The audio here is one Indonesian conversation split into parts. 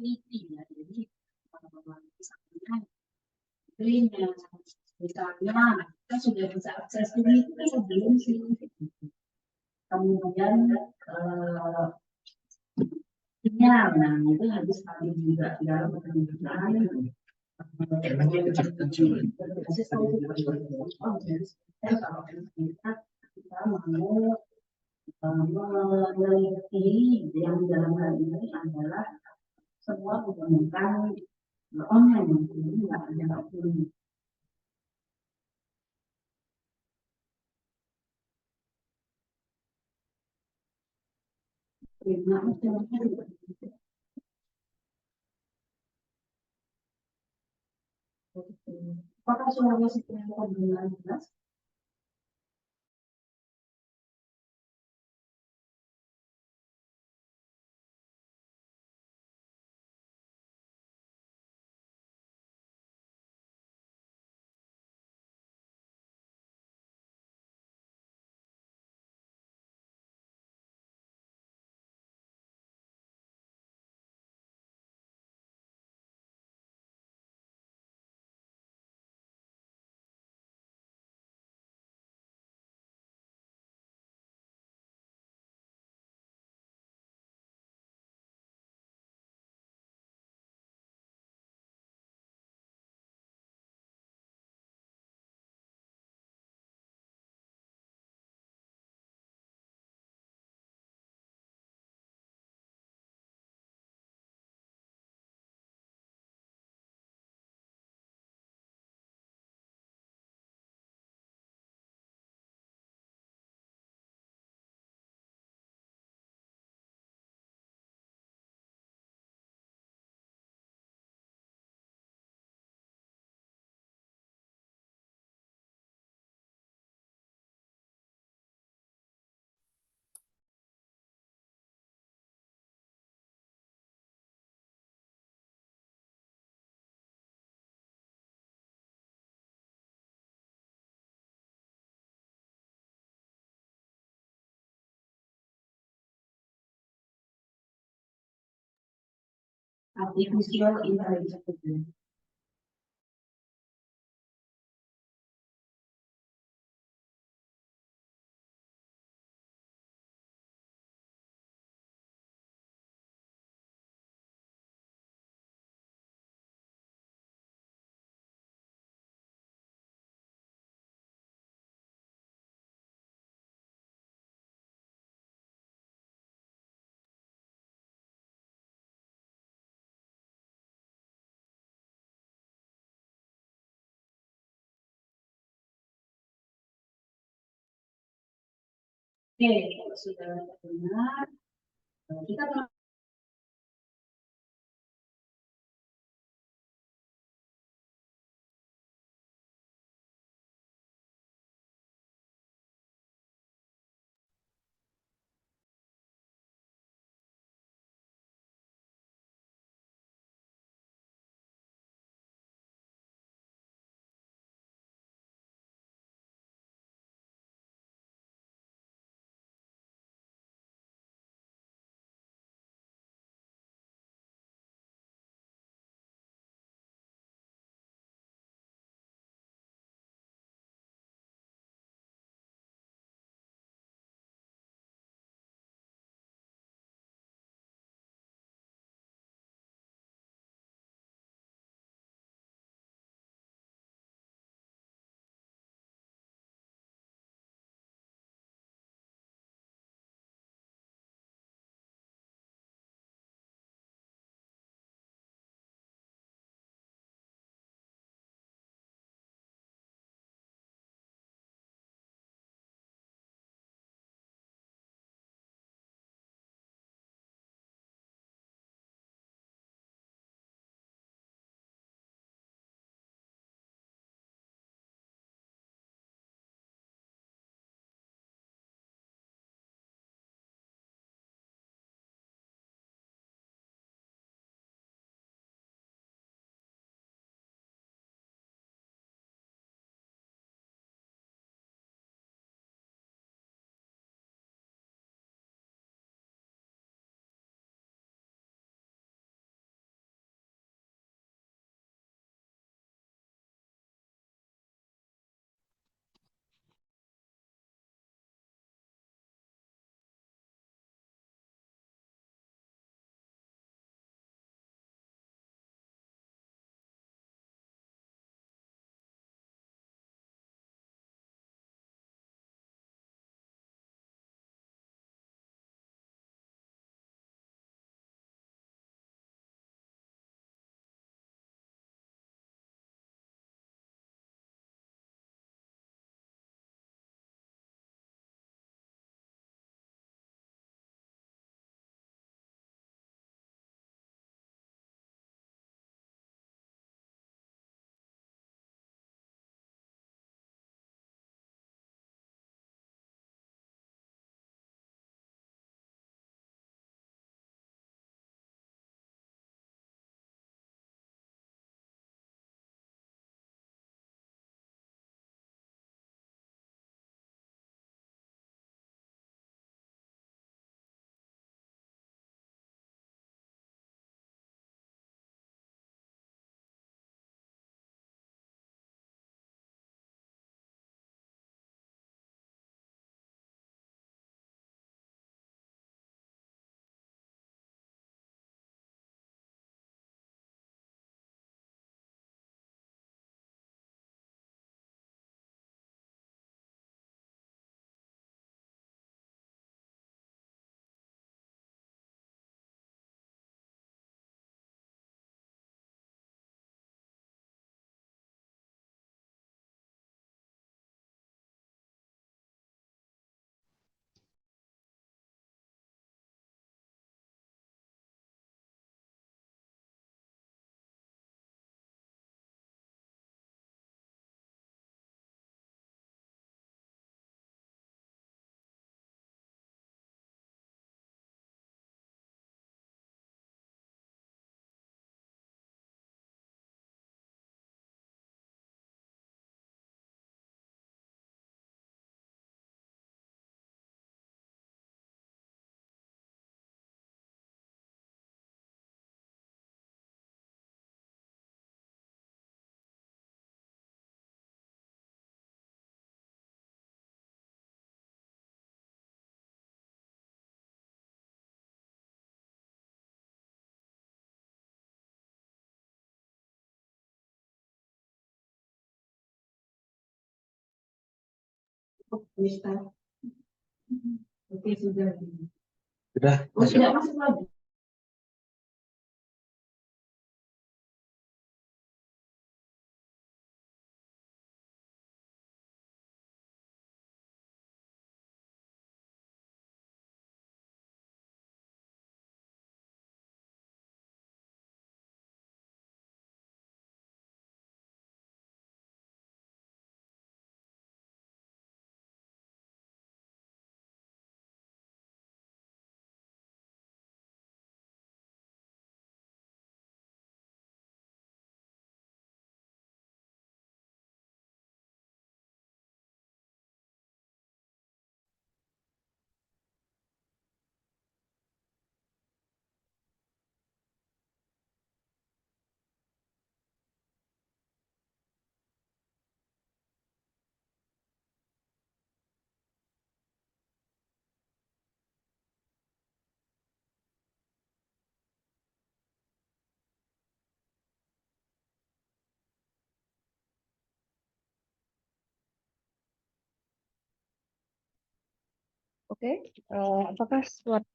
teliti ya. Jadi misalnya istrinya, misalnya kita sudah bisa akses ini itu kan sebelum sih. Kemudian sinyal, nah itu harus stabil juga dalam penggunaan berbasis kalau kita mau meneliti yang dalam hal ini adalah semua menggunakan online, jadi nggak ada offline. Apakah suaranya seperti penggunaan jelas? Artificial intelligence. Oke, kalau sudah terdengar, kita Bisa. Oke, sudah. Sudah Oh, masuk. tidak masuk lagi. Oke, apakah suara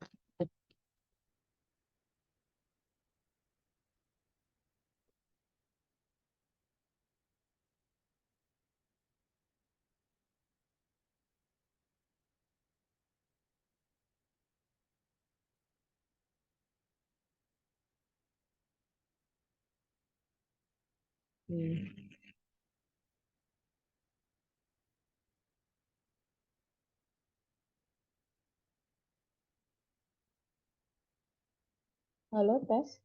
halo tes?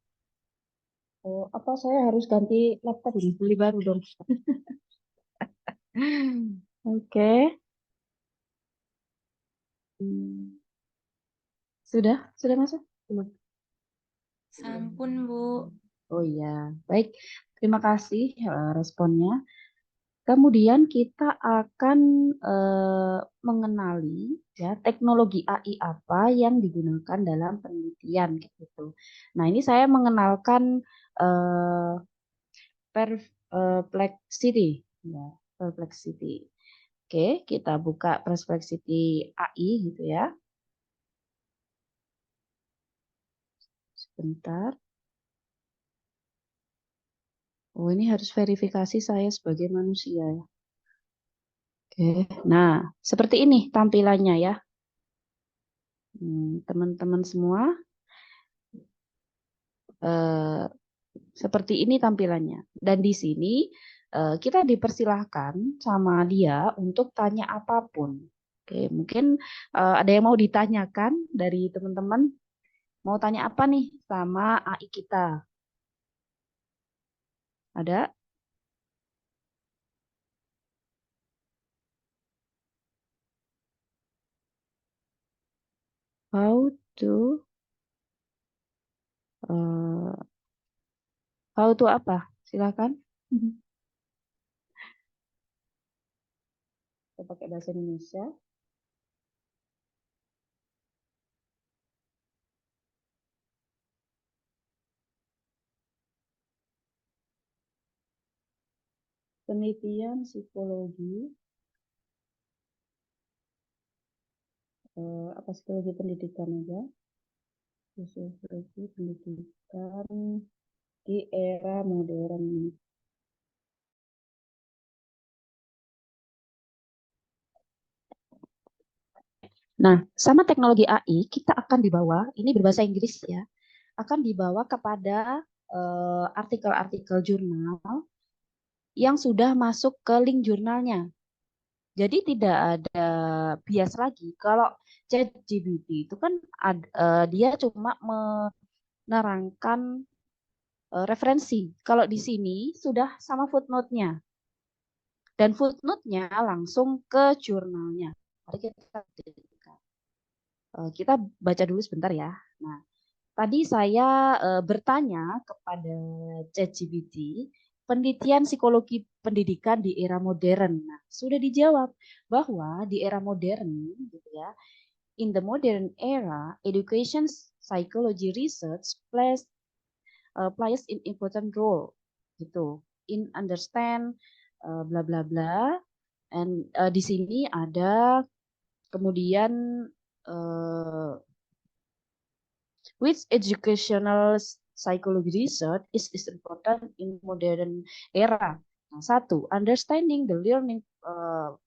Oh, apa saya harus ganti laptop ini? Beli baru dong. Oke. Hmm, sudah masuk? Belum. Sampun, Bu. Oh iya, baik. Terima kasih responnya. Kemudian kita akan mengenali ya teknologi AI apa yang digunakan dalam penelitian gitu. Nah, ini saya mengenalkan eh, Perplexity ya, Perplexity. Oke, kita buka Perplexity AI gitu ya. Sebentar. Oh, ini harus verifikasi saya sebagai manusia ya. Oke, nah seperti ini tampilannya ya. Teman-teman semua, eh, seperti ini tampilannya. Dan di sini kita dipersilahkan sama dia untuk tanya apapun. Oke, mungkin ada yang mau ditanyakan dari teman-teman. Mau tanya apa nih sama AI kita? Ada? How to eh, how to apa? Silakan. Kita pakai bahasa Indonesia. Penelitian psikologi, apa psikologi pendidikan aja? Psikologi pendidikan di era modern. Nah, sama teknologi AI kita akan dibawa, ini berbahasa Inggris ya, akan dibawa kepada artikel-artikel jurnal yang sudah masuk ke link jurnalnya. Jadi tidak ada bias lagi. Kalau ChatGPT itu kan dia cuma menerangkan referensi. Kalau di sini sudah sama footnote-nya. Dan footnote-nya langsung ke jurnalnya. Mari kita baca dulu sebentar ya. Nah, tadi saya bertanya kepada ChatGPT, penelitian psikologi pendidikan di era modern. Nah, sudah dijawab bahwa di era modern, gitu ya, in the modern era, education psychology research plays an important role, gitu, in understand bla bla bla And di sini ada kemudian which educational psychology research is important in modern era. Nah, satu, understanding the learning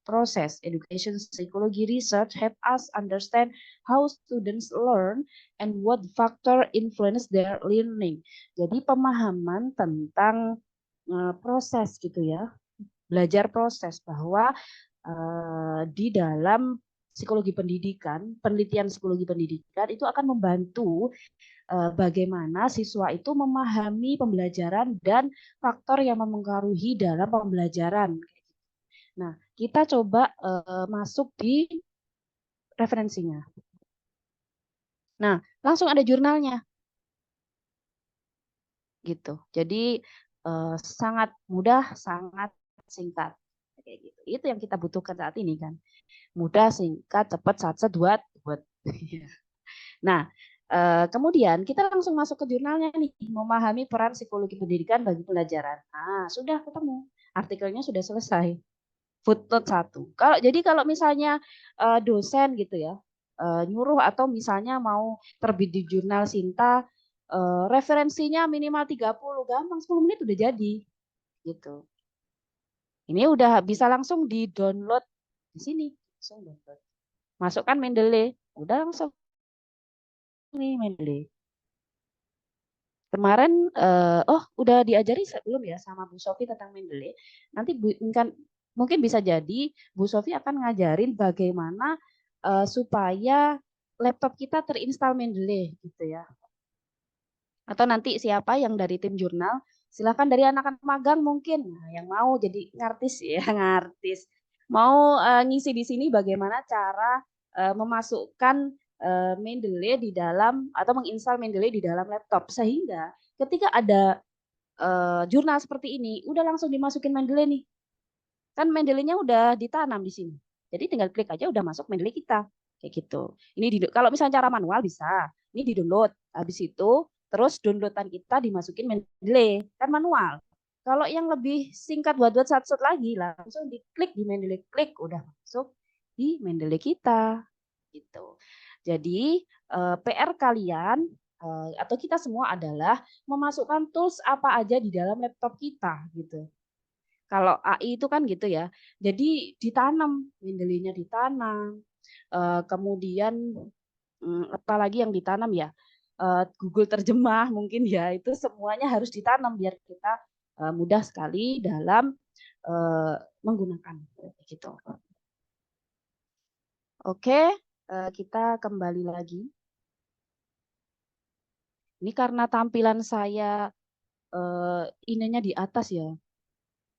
process. Education psychology research help us understand how students learn and what factor influence their learning. Jadi pemahaman tentang proses gitu ya, belajar proses, bahwa di dalam psikologi pendidikan, penelitian psikologi pendidikan itu akan membantu bagaimana siswa itu memahami pembelajaran dan faktor yang mempengaruhi dalam pembelajaran. Nah, kita coba masuk di referensinya. Nah, langsung ada jurnalnya. Gitu. Jadi sangat mudah, sangat singkat. Kayak gitu. Itu yang kita butuhkan saat ini kan. Mudah, singkat, cepat, sat buat. Nah, kemudian kita langsung masuk ke jurnalnya nih, memahami peran psikologi pendidikan bagi pelajaran. Nah, sudah ketemu. Artikelnya sudah selesai. Footnote 1. Kalau misalnya dosen gitu ya, nyuruh atau misalnya mau terbit di jurnal Sinta, referensinya minimal 30, gampang 10 menit udah jadi. Gitu. Ini udah bisa langsung di-download di sini. Langsung download. Masukkan Mendeley, udah langsung nih Mendeley. Kemarin udah diajari sebelum ya sama Bu Sofi tentang Mendeley. Nanti mungkin bisa jadi Bu Sofi akan ngajarin bagaimana supaya laptop kita terinstal Mendeley gitu ya. Atau nanti siapa yang dari tim jurnal, silakan dari anak-anak magang mungkin yang mau jadi ngartis ya, ngartis. Mau ngisi di sini bagaimana cara memasukkan Mendeley di dalam atau menginstal Mendeley di dalam laptop sehingga ketika ada jurnal seperti ini udah langsung dimasukin Mendeley nih. Kan Mendeley-nya udah ditanam di sini. Jadi tinggal klik aja udah masuk Mendeley kita. Kayak gitu. Ini kalau misalnya cara manual bisa. Ini di-download. Habis itu terus downloadan kita dimasukin Mendeley. Kan manual. Kalau yang lebih singkat buat sat-sat lagi langsung diklik di Mendeley, klik udah masuk di Mendeley kita. Gitu. Jadi PR kalian atau kita semua adalah memasukkan tools apa aja di dalam laptop kita gitu. Kalau AI itu kan gitu ya. Jadi ditanam, Mendeley-nya ditanam. Kemudian apalagi yang ditanam ya? Google terjemah mungkin ya. Itu semuanya harus ditanam biar kita mudah sekali dalam menggunakan gitu. Oke, kita kembali lagi. Ini karena tampilan saya ininya di atas ya.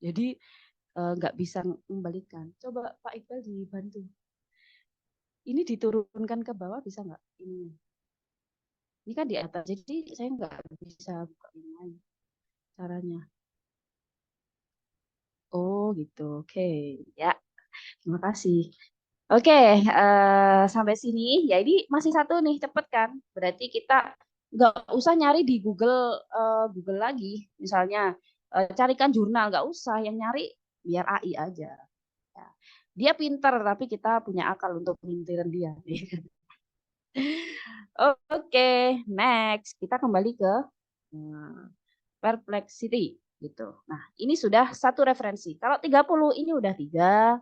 Jadi nggak bisa membalikan. Coba Pak Iqbal dibantu. Ini diturunkan ke bawah bisa nggak? Ini kan di atas, jadi saya nggak bisa buka ini lagi caranya. Oh gitu, oke. Ya, terima kasih. Oke, sampai sini. Ya ini masih satu nih, cepet kan? Berarti kita nggak usah nyari di Google Google lagi. Misalnya carikan jurnal, nggak usah. Yang nyari biar AI aja. Ya. Dia pinter, tapi kita punya akal untuk pinterin dia. Oke, next. Kita kembali ke perplexity. Gitu. Nah, ini sudah satu referensi. Kalau 30, ini udah 3,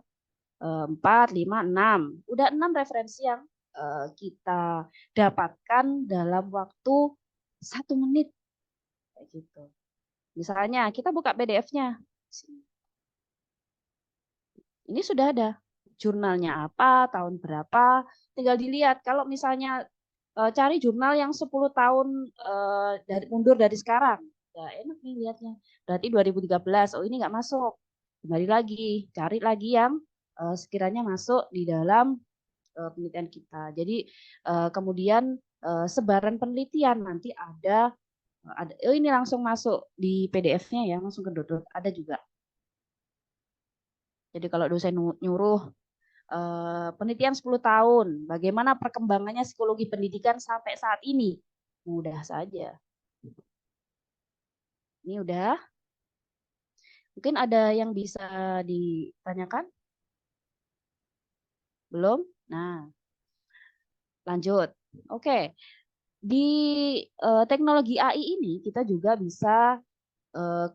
4, 5, 6. Udah 6 referensi yang kita dapatkan dalam waktu 1 menit. Kayak gitu. Misalnya, kita buka PDF-nya. Ini sudah ada. Jurnalnya apa, tahun berapa, tinggal dilihat. Kalau misalnya cari jurnal yang 10 tahun mundur dari sekarang, ya enak nih lihatnya. Berarti 2013, oh ini nggak masuk. Kembali lagi, cari lagi yang sekiranya masuk di dalam penelitian kita. Jadi kemudian sebaran penelitian nanti ada oh ini langsung masuk di PDF-nya ya, langsung ke download, ada juga. Jadi kalau dosen nyuruh penelitian 10 tahun, bagaimana perkembangannya psikologi pendidikan sampai saat ini, mudah saja. Ini udah. Mungkin ada yang bisa ditanyakan? Belum? Nah, lanjut. Oke. Di teknologi AI ini kita juga bisa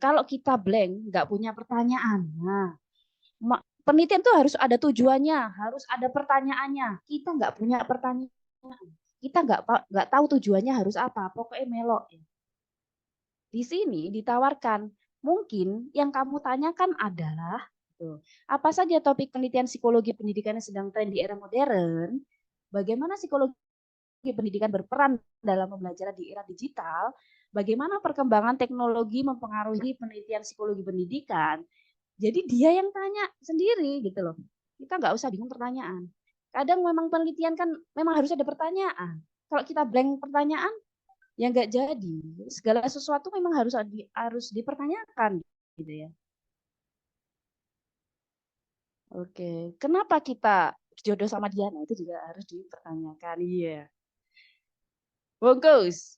kalau kita blank, nggak punya pertanyaan. Nah, penelitian itu harus ada tujuannya, harus ada pertanyaannya. Kita nggak punya pertanyaan, kita nggak tahu tujuannya harus apa. Pokoknya melok. Di sini ditawarkan, mungkin yang kamu tanyakan adalah apa saja topik penelitian psikologi pendidikan yang sedang tren di era modern, bagaimana psikologi pendidikan berperan dalam pembelajaran di era digital, bagaimana perkembangan teknologi mempengaruhi penelitian psikologi pendidikan. Jadi dia yang tanya sendiri gitu loh. Kita nggak usah bingung pertanyaan. Kadang memang penelitian kan memang harus ada pertanyaan. Kalau kita blank pertanyaan, ya nggak jadi. Segala sesuatu memang harus dipertanyakan gitu ya. Oke, kenapa kita jodoh sama dia? Nah, itu juga harus dipertanyakan. Iya. Bungkus.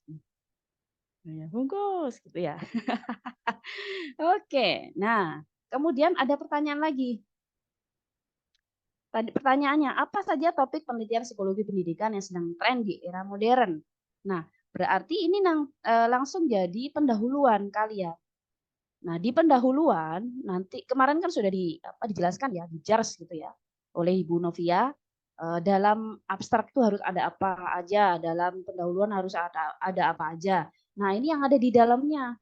Ya, bungkus gitu ya. Oke. Nah, kemudian ada pertanyaan lagi. Tadi pertanyaannya, apa saja topik penelitian psikologi pendidikan yang sedang tren di era modern? Nah, berarti ini langsung jadi pendahuluan kali ya. Nah, di pendahuluan nanti kemarin kan sudah dijelaskan ya, di JARS gitu ya, oleh Ibu Novia. Dalam abstrak itu harus ada apa aja, dalam pendahuluan harus ada apa aja. Nah, ini yang ada di dalamnya.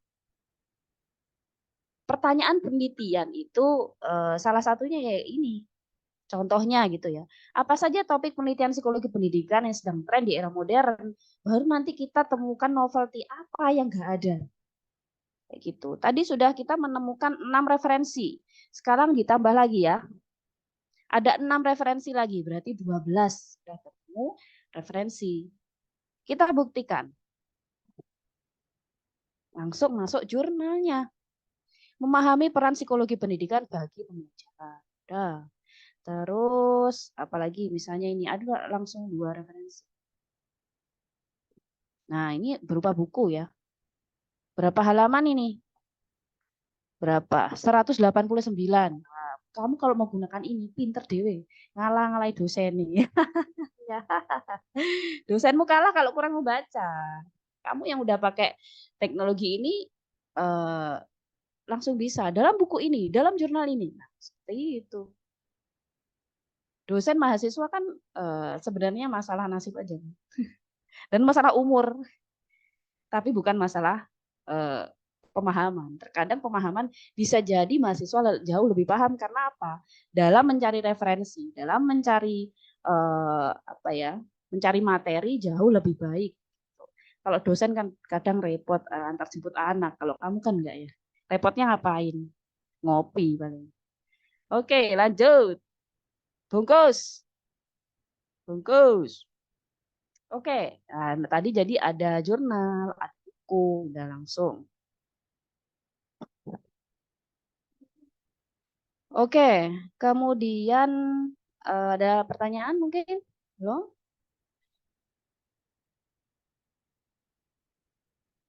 Pertanyaan penelitian itu salah satunya ya ini. Contohnya gitu ya. Apa saja topik penelitian psikologi pendidikan yang sedang tren di era modern, baru nanti kita temukan novelty apa yang nggak ada. Kayak gitu. Tadi sudah kita menemukan 6 referensi. Sekarang ditambah lagi ya. Ada 6 referensi lagi, berarti 12 sudah ketemu referensi. Kita buktikan. Langsung masuk jurnalnya. Memahami peran psikologi pendidikan bagi pembelajaran. Udah. Terus apalagi misalnya ini ada langsung 2 referensi. Nah, ini berupa buku ya. Berapa halaman ini? Berapa? 189. Nah, kamu kalau mau gunakan ini, pinter dewe. Ngalah-ngalahi dosen nih. Dosenmu kalah kalau kurang membaca. Kamu yang udah pakai teknologi ini langsung bisa. Dalam buku ini, dalam jurnal ini. Nah, seperti itu. Dosen mahasiswa kan sebenarnya masalah nasib aja. Dan masalah umur. Tapi bukan masalah pemahaman. Terkadang pemahaman bisa jadi mahasiswa jauh lebih paham karena apa? Dalam mencari referensi, dalam mencari mencari materi jauh lebih baik. Kalau dosen kan kadang repot antar jemput anak. Kalau kamu kan enggak ya. Repotnya ngapain? Ngopi paling. Oke, lanjut. Bungkus. Bungkus. Oke, nah, tadi jadi ada jurnal, ada buku, udah langsung. Oke, kemudian ada pertanyaan mungkin? Belum?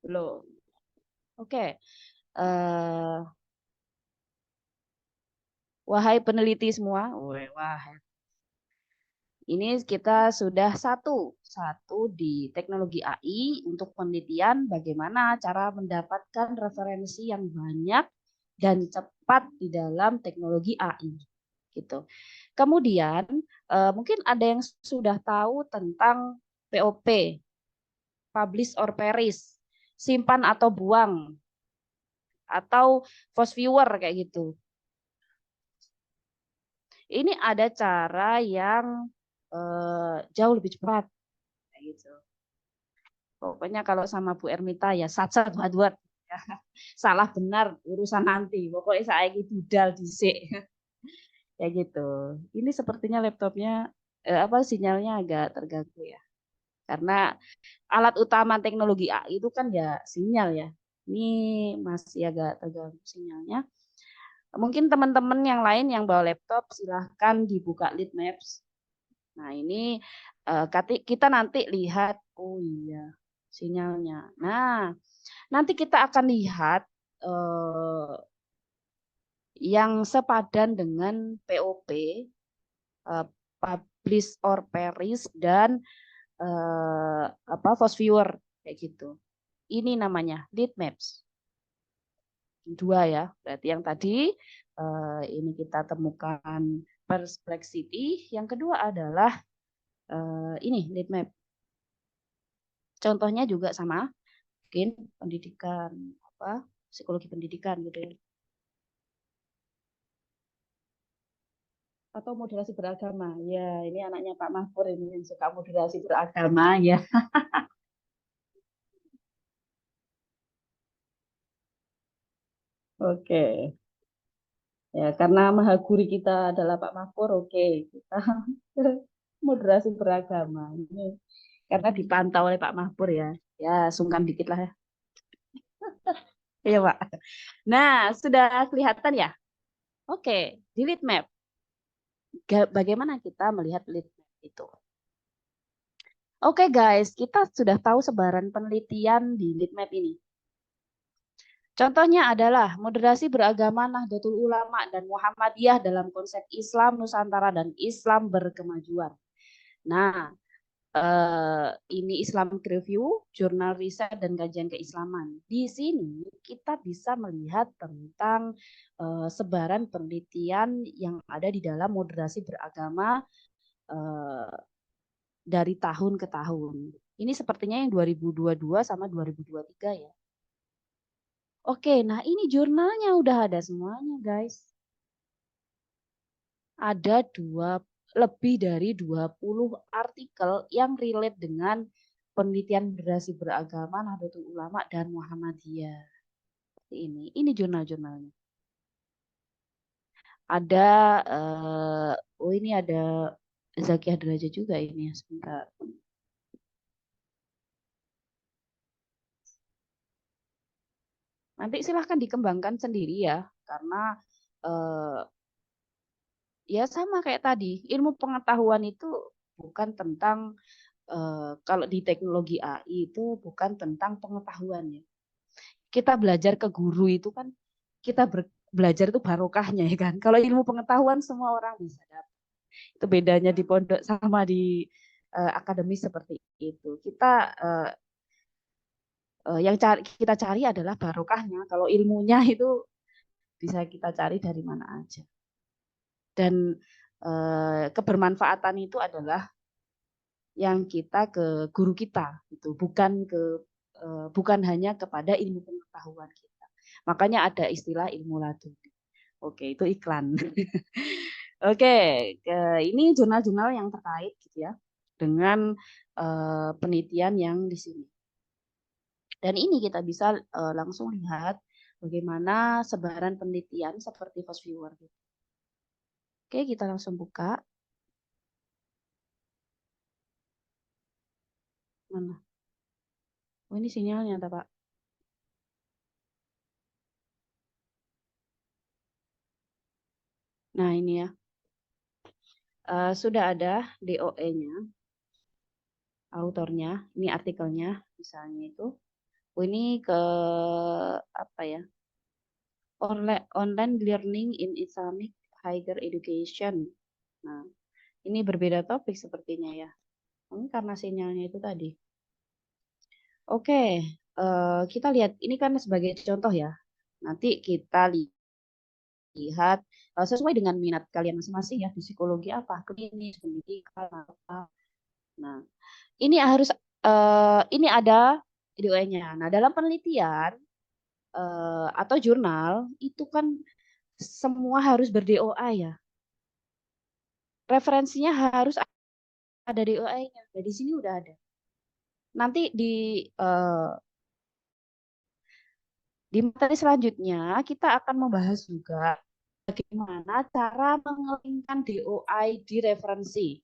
Belum. Oke. Wahai peneliti semua, wah. Ini kita sudah satu di teknologi AI untuk penelitian bagaimana cara mendapatkan referensi yang banyak dan cepat di dalam teknologi AI. Gitu. Kemudian mungkin ada yang sudah tahu tentang POP, publish or perish, simpan atau buang, atau force viewer kayak gitu. Ini ada cara yang jauh lebih cepat, kayak gitu. Pokoknya kalau sama Bu Ermita ya satsat buat salah benar urusan nanti. Pokoknya saya budal dhisik. Kayak gitu. Ini sepertinya laptopnya sinyalnya agak terganggu ya. Karena alat utama teknologi AI itu kan ya sinyal ya. Ini masih agak terganggu sinyalnya. Mungkin teman-teman yang lain yang bawa laptop silahkan dibuka Lead Maps. Nah ini kita nanti lihat, oh iya sinyalnya. Nah nanti kita akan lihat yang sepadan dengan POP, Bliss or Paris, dan Phosphor kayak gitu. Ini namanya lead maps. Dua ya, berarti yang tadi ini kita temukan perplexity, yang kedua adalah ini lead map. Contohnya juga sama, mungkin pendidikan psikologi pendidikan gitu ya. Atau moderasi beragama. Ya, ini anaknya Pak Mahpur ini yang suka moderasi beragama ya. Oke. Ya, karena maha guru kita adalah Pak Mahpur, oke, kita moderasi beragama. Ini karena dipantau oleh Pak Mahpur ya. Ya, sungkan dikit lah ya. Iya, Pak. Nah, sudah kelihatan ya? Oke, di lead map. Bagaimana kita melihat lead map itu? Oke, guys, kita sudah tahu sebaran penelitian di lead map ini. Contohnya adalah moderasi beragama Nahdlatul Ulama dan Muhammadiyah dalam konsep Islam Nusantara dan Islam berkemajuan. Nah, ini Islamic Review, jurnal riset dan kajian keislaman. Di sini kita bisa melihat tentang sebaran penelitian yang ada di dalam moderasi beragama dari tahun ke tahun. Ini sepertinya yang 2022 sama 2023 ya. Oke, nah ini jurnalnya udah ada semuanya, guys. Ada lebih dari 20 artikel yang relate dengan penelitian moderasi beragama Nahdlatul Ulama dan Muhammadiyah. Ini jurnal-jurnalnya. Ada ini ada Zakiyah Derajat juga ini, sebentar. Nanti silahkan dikembangkan sendiri ya, karena ya sama kayak tadi, ilmu pengetahuan itu bukan tentang kalau di teknologi AI itu bukan tentang pengetahuan ya. Kita belajar ke guru itu kan kita belajar itu barokahnya ya kan. Kalau ilmu pengetahuan semua orang bisa dapat. Itu bedanya di pondok sama di akademis seperti itu. Kita yang kita cari adalah barokahnya. Kalau ilmunya itu bisa kita cari dari mana aja. Dan kebermanfaatan itu adalah yang kita ke guru kita, itu bukan hanya kepada ilmu pengetahuan kita. Makanya ada istilah ilmu laduni. Oke, itu iklan. Oke, ini jurnal-jurnal yang terkait gitu ya dengan penelitian yang di sini. Dan ini kita bisa langsung lihat bagaimana sebaran penelitian seperti Phosphor. Oke, kita langsung buka. Mana? Oh, ini sinyalnya, Pak. Nah, ini ya. Sudah ada DOE-nya, autornya, ini artikelnya, misalnya itu. Oh, ini ke apa ya? Online learning in Islamic higher education. Nah, ini berbeda topik sepertinya ya. Ini karena sinyalnya itu tadi. Oke, kita lihat ini kan sebagai contoh ya. Nanti kita lihat sesuai dengan minat kalian masing-masing ya, di psikologi apa, klinis, pendidikan apa. Nah, ini harus ini ada DOE-nya. Nah, dalam penelitian atau jurnal itu kan semua harus ber-DOA ya. Referensinya harus ada DOA-nya. Nah, di sini udah ada. Nanti di materi selanjutnya kita akan membahas juga bagaimana cara mengelingkan DOI di referensi.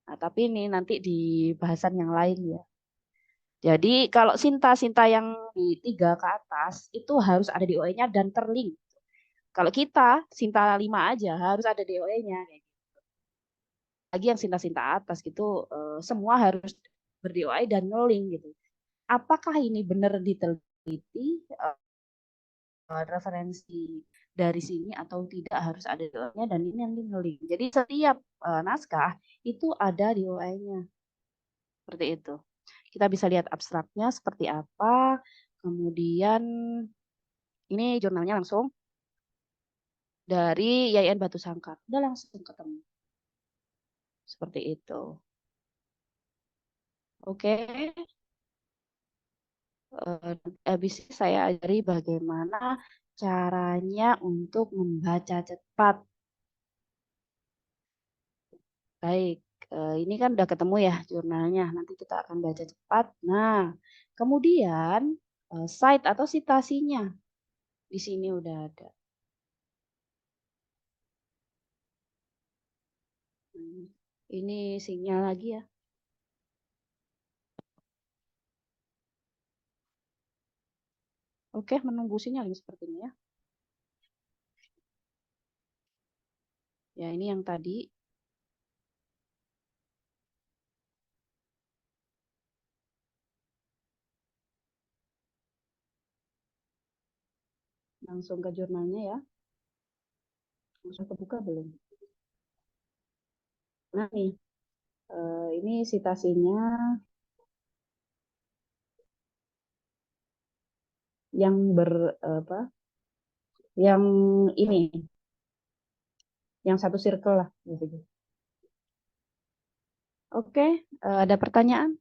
Nah, tapi ini nanti di bahasan yang lain ya. Jadi kalau Sinta yang di 3 ke atas itu harus ada DOE-nya dan terlink. Kalau kita Sinta 5 aja harus ada DOE-nya. Lagi yang Sinta atas gitu semua harus ber-DOI dan nge-link gitu. Apakah ini benar diteliti referensi dari sini atau tidak harus ada di OI-nya, dan ini nanti nge-link. Jadi setiap naskah itu ada di OI-nya. Seperti itu. Kita bisa lihat abstraknya seperti apa. Kemudian ini jurnalnya langsung dari YIN Batu Sangkar. Udah langsung ketemu. Seperti itu. Oke. Habis ini saya ajari bagaimana caranya untuk membaca cepat. Baik, ini kan udah ketemu ya jurnalnya. Nanti kita akan baca cepat. Nah, kemudian site atau citasinya di sini udah ada. Ini sinyal lagi ya. Oke, menunggu sinyal ini sepertinya ya. Ya, ini yang tadi. Langsung ke jurnalnya ya. Langsung kebuka belum? Nah nih, ini citasinya yang yang ini, yang satu circle lah. Gitu. Oke, ada pertanyaan?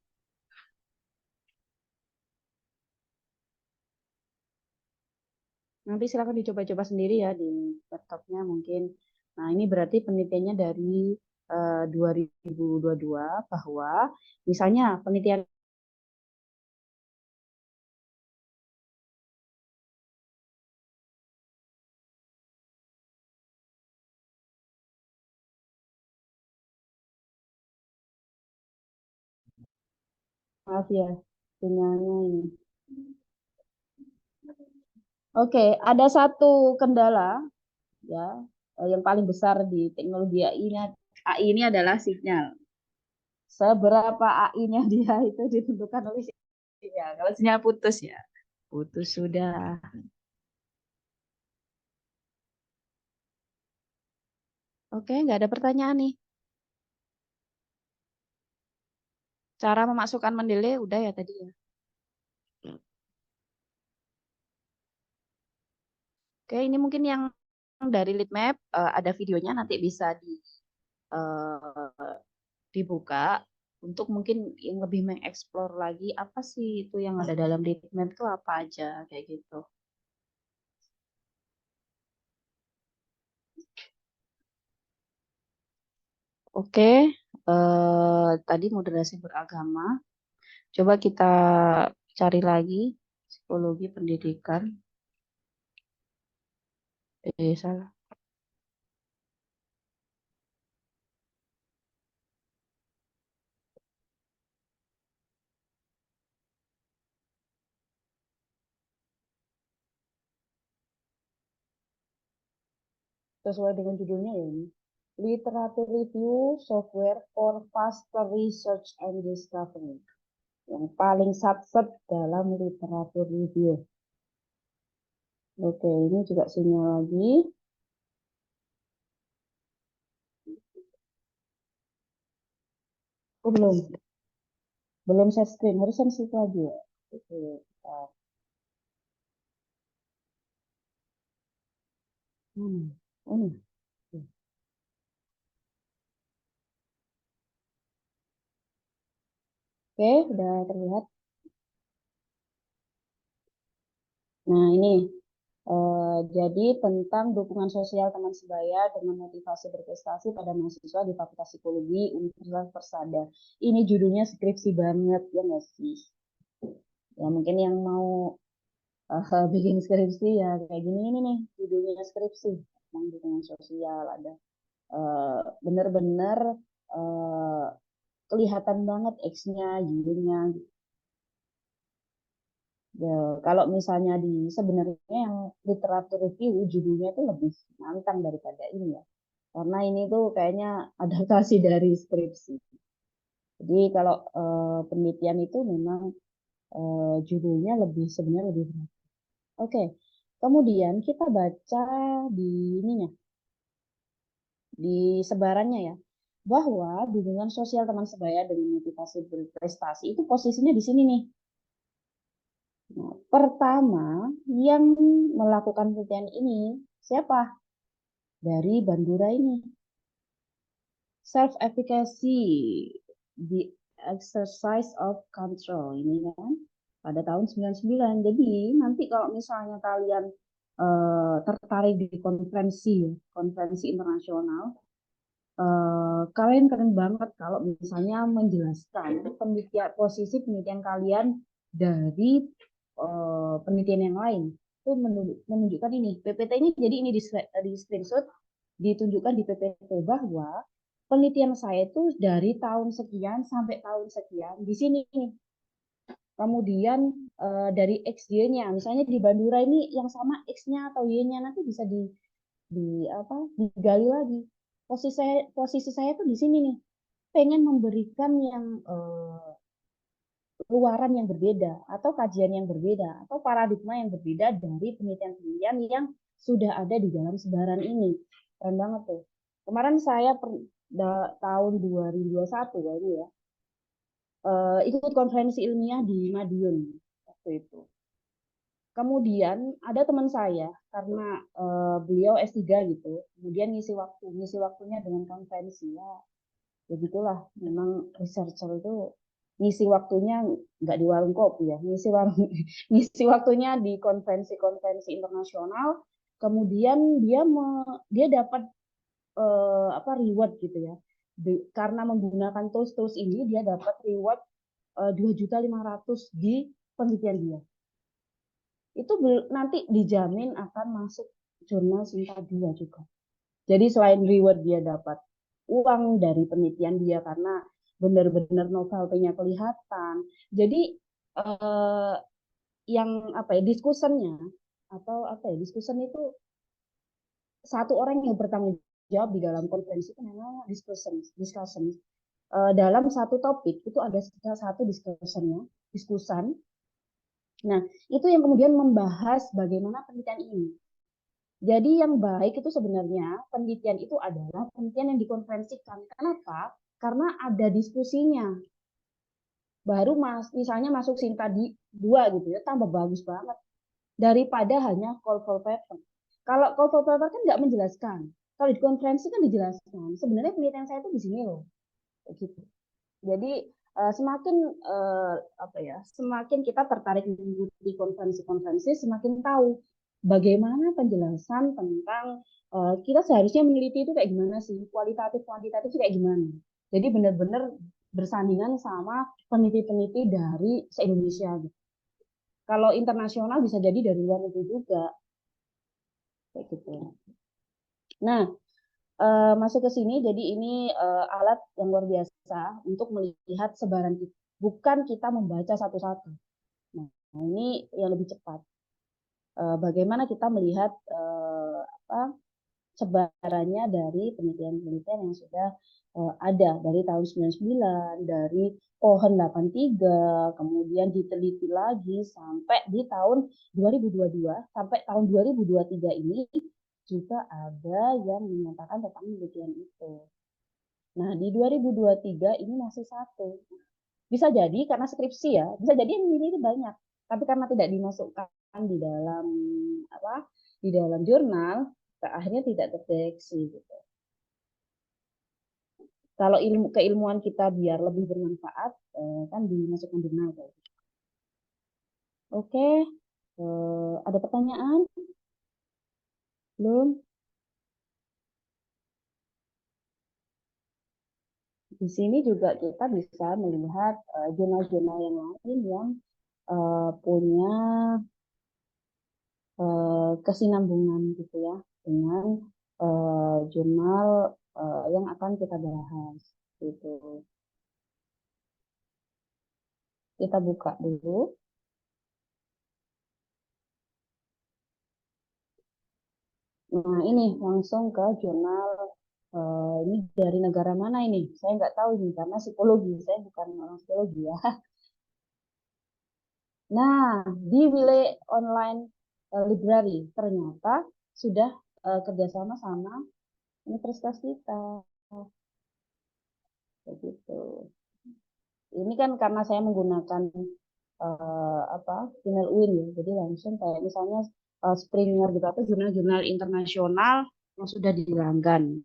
Nanti silakan dicoba-coba sendiri ya di laptopnya mungkin. Nah, ini berarti penelitiannya dari 2022 bahwa misalnya penelitian maaf ya, sinyalnya ini. Oke, ada satu kendala ya yang paling besar di teknologi AI ini adalah sinyal. Seberapa AI-nya dia itu ditentukan oleh sinyal. Kalau sinyal putus ya, putus sudah. Oke, nggak ada pertanyaan nih. Cara memasukkan mendelay udah ya tadi ya. Oke, ini mungkin yang dari lead map ada videonya nanti bisa dibuka untuk mungkin yang lebih mengeksplor lagi apa sih itu yang ada dalam lead map itu apa aja kayak gitu. Oke, tadi moderasi beragama. Coba kita cari lagi psikologi pendidikan. Salah. Sesuai dengan judulnya ya ini. Literature Review Software for Faster Research and Discovery. Yang paling satset dalam literatur review. Oke, ini juga sinyal lagi. Oh, belum share screen, harus sensitif lagi ya. Oke, ini. Oke, udah terlihat. Nah, ini jadi tentang dukungan sosial teman sebaya dengan motivasi berprestasi pada mahasiswa di Fakultas Psikologi Universitas Persada. Ini judulnya skripsi banget, ya nggak sih? Ya mungkin yang mau bikin skripsi ya kayak gini ini nih judulnya skripsi tentang dukungan sosial ada bener-bener uh, kelihatan banget X-nya, Y-nya. Ya, kalau misalnya sebenarnya yang literatur review judulnya itu lebih nantang daripada ini ya. Karena ini tuh kayaknya adaptasi dari skripsi. Jadi kalau penelitian itu memang judulnya sebenarnya lebih berat. Oke, Kemudian kita baca di ininya, di sebarannya ya, bahwa dukungan sosial teman sebaya dengan motivasi berprestasi itu posisinya di sini nih. Nah, pertama yang melakukan penelitian ini siapa? Dari Bandura ini. Self-efficacy, the exercise of control ini kan pada tahun 99. Jadi nanti kalau misalnya kalian tertarik di konferensi internasional, kalian keren banget kalau misalnya menjelaskan posisi penelitian kalian dari penelitian yang lain. Itu menunjukkan ini PPT-nya, jadi ini di screenshot, ditunjukkan di PPT bahwa penelitian saya itu dari tahun sekian sampai tahun sekian di sini. Kemudian dari XY-nya, misalnya di Bandura ini yang sama X-nya atau Y-nya nanti bisa digali lagi. Posisi saya tuh di sini nih, pengen memberikan yang luaran yang berbeda atau kajian yang berbeda atau paradigma yang berbeda dari penelitian-penelitian yang sudah ada di dalam sebaran ini. Keren banget tuh. Kemarin saya tahun 2021 kali ya, ikut konferensi ilmiah di Madiun waktu itu. Kemudian ada teman saya karena beliau S3 gitu, kemudian ngisi waktunya dengan konferensi ya. Begitulah, memang researcher itu ngisi waktunya nggak di warung kopi ya, ngisi waktunya di konferensi-konferensi internasional. Kemudian dia dapat reward gitu ya. Karena menggunakan tools ini dia dapat reward 2.500.000 di penelitian dia. Itu nanti dijamin akan masuk jurnal Sinta 2 juga. Jadi selain reward dia dapat uang dari penelitian dia karena benar-benar novelty-nya kelihatan. Jadi yang diskusennya diskusen itu satu orang yang bertanggung jawab di dalam konferensi itu namanya discussion. Dalam satu topik itu ada satu diskusan. Nah, itu yang kemudian membahas bagaimana penelitian ini. Jadi yang baik itu sebenarnya penelitian itu adalah penelitian yang dikonferensikan. Kenapa? Karena ada diskusinya. Baru misalnya masuk Sinta 2 gitu ya, tambah bagus banget. Daripada hanya call for paper. Kalau call for paper kan nggak menjelaskan. Kalau di konferensi kan dijelaskan. Sebenarnya penelitian saya itu di sini loh. Gitu. Jadi semakin kita tertarik mengikuti konferensi-konferensi, semakin tahu bagaimana penjelasan tentang kita seharusnya meneliti itu kayak gimana sih, kualitatif kayak gimana. Jadi benar-benar bersandingan sama peneliti-peneliti dari se-Indonesia gitu. Kalau internasional bisa jadi dari luar negeri juga. Kayak gitu. Nah, masuk ke sini, jadi ini alat yang luar biasa untuk melihat sebaran kita. Bukan kita membaca satu-satu. Nah, ini yang lebih cepat. Bagaimana kita melihat sebarannya dari penelitian-penelitian yang sudah ada dari tahun 99, dari Cohen 83, kemudian diteliti lagi sampai di tahun 2022, sampai tahun 2023 ini juga ada yang menyatakan tentang penelitian itu. Nah, di 2023 ini masih satu. Bisa jadi karena skripsi ya, bisa jadi yang ini banyak. Tapi karena tidak dimasukkan di dalam jurnal, akhirnya tidak terdeteksi gitu. Kalau keilmuan kita biar lebih bermanfaat, kan dimasukkan jurnal. Oke, ada pertanyaan? Belum? Di sini juga kita bisa melihat jurnal-jurnal yang lain yang punya kesinambungan gitu ya dengan jurnal yang akan kita bahas gitu. Kita buka dulu. Nah, ini langsung ke jurnal. Ini dari negara mana ini? Saya nggak tahu ini karena psikologi. Saya bukan orang psikologi ya. Nah, di Wiley Online library. Ternyata sudah kerjasama sama universitas kita. Begitu. Ini kan karena saya menggunakan email UIN ya, jadi langsung kayak misalnya Springer gitu atau jurnal-jurnal internasional yang sudah dilanggan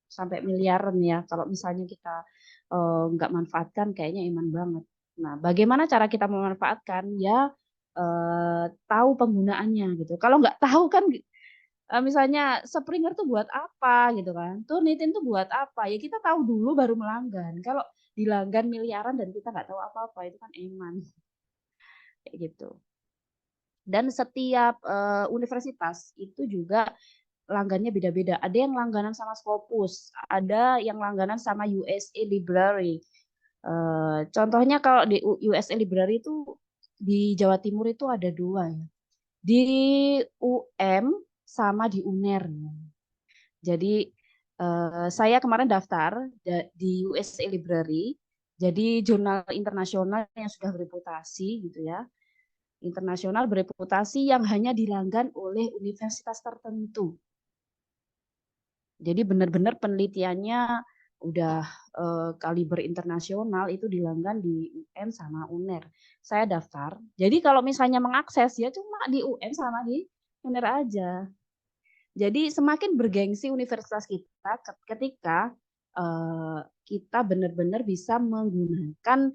sampai miliaran ya. Kalau misalnya kita nggak manfaatkan, kayaknya iman banget. Nah, bagaimana cara kita memanfaatkan? Ya tahu penggunaannya gitu. Kalau nggak tahu kan, misalnya Springer tuh buat apa gitu kan? Turnitin tuh buat apa? Ya kita tahu dulu baru melanggan. Kalau dilanggan miliaran dan kita nggak tahu apa-apa, itu kan iman. Kayak gitu. Dan setiap universitas itu juga langgannya beda-beda. Ada yang langganan sama Scopus, ada yang langganan sama USA Library. Contohnya kalau di USA Library itu di Jawa Timur itu ada dua ya. Di UM sama di UNER. Jadi saya kemarin daftar di USA Library. Jadi jurnal internasional yang sudah bereputasi gitu ya. Internasional bereputasi yang hanya dilanggan oleh universitas tertentu. Jadi benar-benar penelitiannya udah kaliber internasional, itu dilanggan di UM sama UNER. Saya daftar. Jadi kalau misalnya mengakses ya cuma di UM sama di UNER aja. Jadi semakin bergengsi universitas kita ketika kita benar-benar bisa menggunakan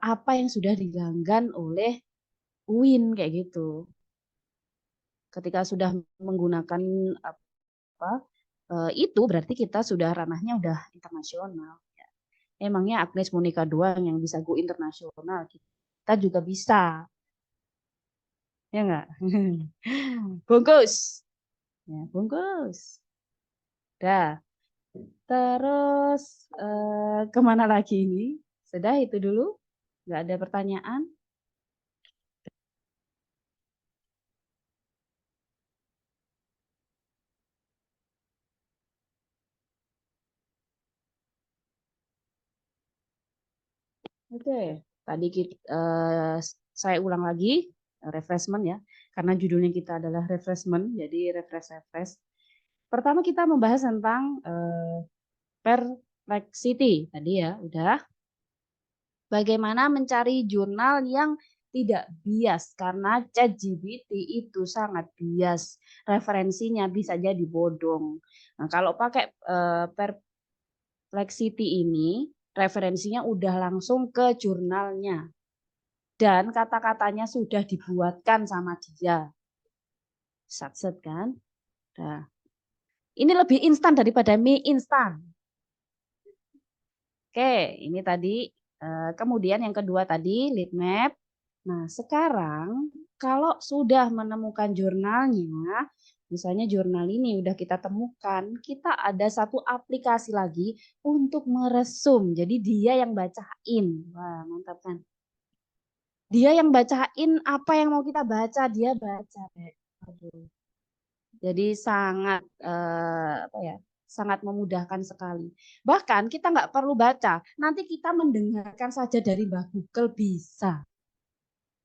apa yang sudah dilanggan oleh UIN kayak gitu. Ketika sudah menggunakan apa itu berarti kita sudah ranahnya udah internasional. Emangnya Agnes Monica doang yang bisa go internasional? Kita juga bisa, ya enggak? Bungkus, ya bungkus. Dah. Terus kemana lagi ini? Sudah itu dulu? Nggak ada pertanyaan? Oke, tadi saya ulang lagi refreshment ya, karena judulnya kita adalah refreshment, jadi refresh. Pertama kita membahas tentang perplexity tadi ya, udah. Bagaimana mencari jurnal yang tidak bias karena ChatGPT itu sangat bias, referensinya bisa jadi bodong. Nah, kalau pakai Perplexity ini referensinya udah langsung ke jurnalnya dan kata-katanya sudah dibuatkan sama dia. Satset kan? Nah, ini lebih instan daripada mie instan. Oke, ini tadi. Kemudian yang kedua tadi, lead map. Nah, sekarang kalau sudah menemukan jurnalnya, misalnya jurnal ini udah kita temukan, kita ada satu aplikasi lagi untuk meresum. Jadi dia yang bacain. Wah, mantap kan? Dia yang bacain apa yang mau kita baca, dia baca. Aduh. Jadi sangat apa ya? Sangat memudahkan sekali. Bahkan kita nggak perlu baca, nanti kita mendengarkan saja dari Mbak Google bisa.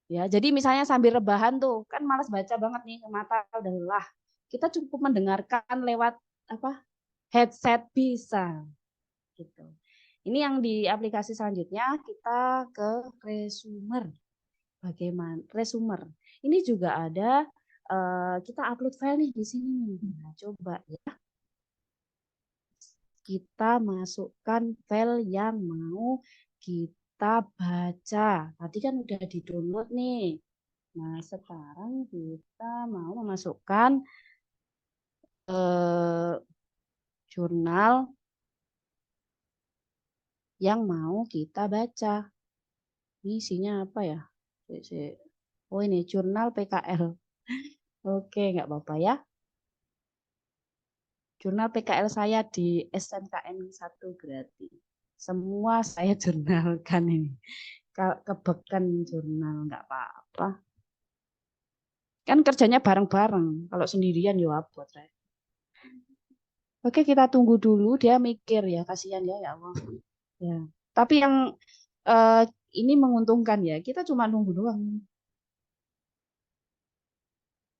Ya, jadi misalnya sambil rebahan tuh, kan malas baca banget nih, mata udah lelah. Kita cukup mendengarkan lewat apa? Headset bisa gitu. Ini yang di aplikasi selanjutnya kita ke resumer. Bagaimana resumer? Ini juga ada kita upload file nih di sini. Nah, coba ya. Kita masukkan file yang mau kita baca. Tadi kan udah di-download nih. Nah, sekarang kita mau memasukkan jurnal yang mau kita baca. Ini isinya apa ya? Oh ini jurnal PKL. Oke, nggak apa-apa ya. Jurnal PKL saya di SNKN 1 berarti. Semua saya jurnalkan ini. Kebekan jurnal, nggak apa-apa. Kan kerjanya bareng-bareng. Kalau sendirian ya abot. Oke, kita tunggu dulu. Dia mikir ya, kasihan ya, ya Allah. Ya. Tapi yang eh, ini menguntungkan ya. Kita cuma nunggu doang.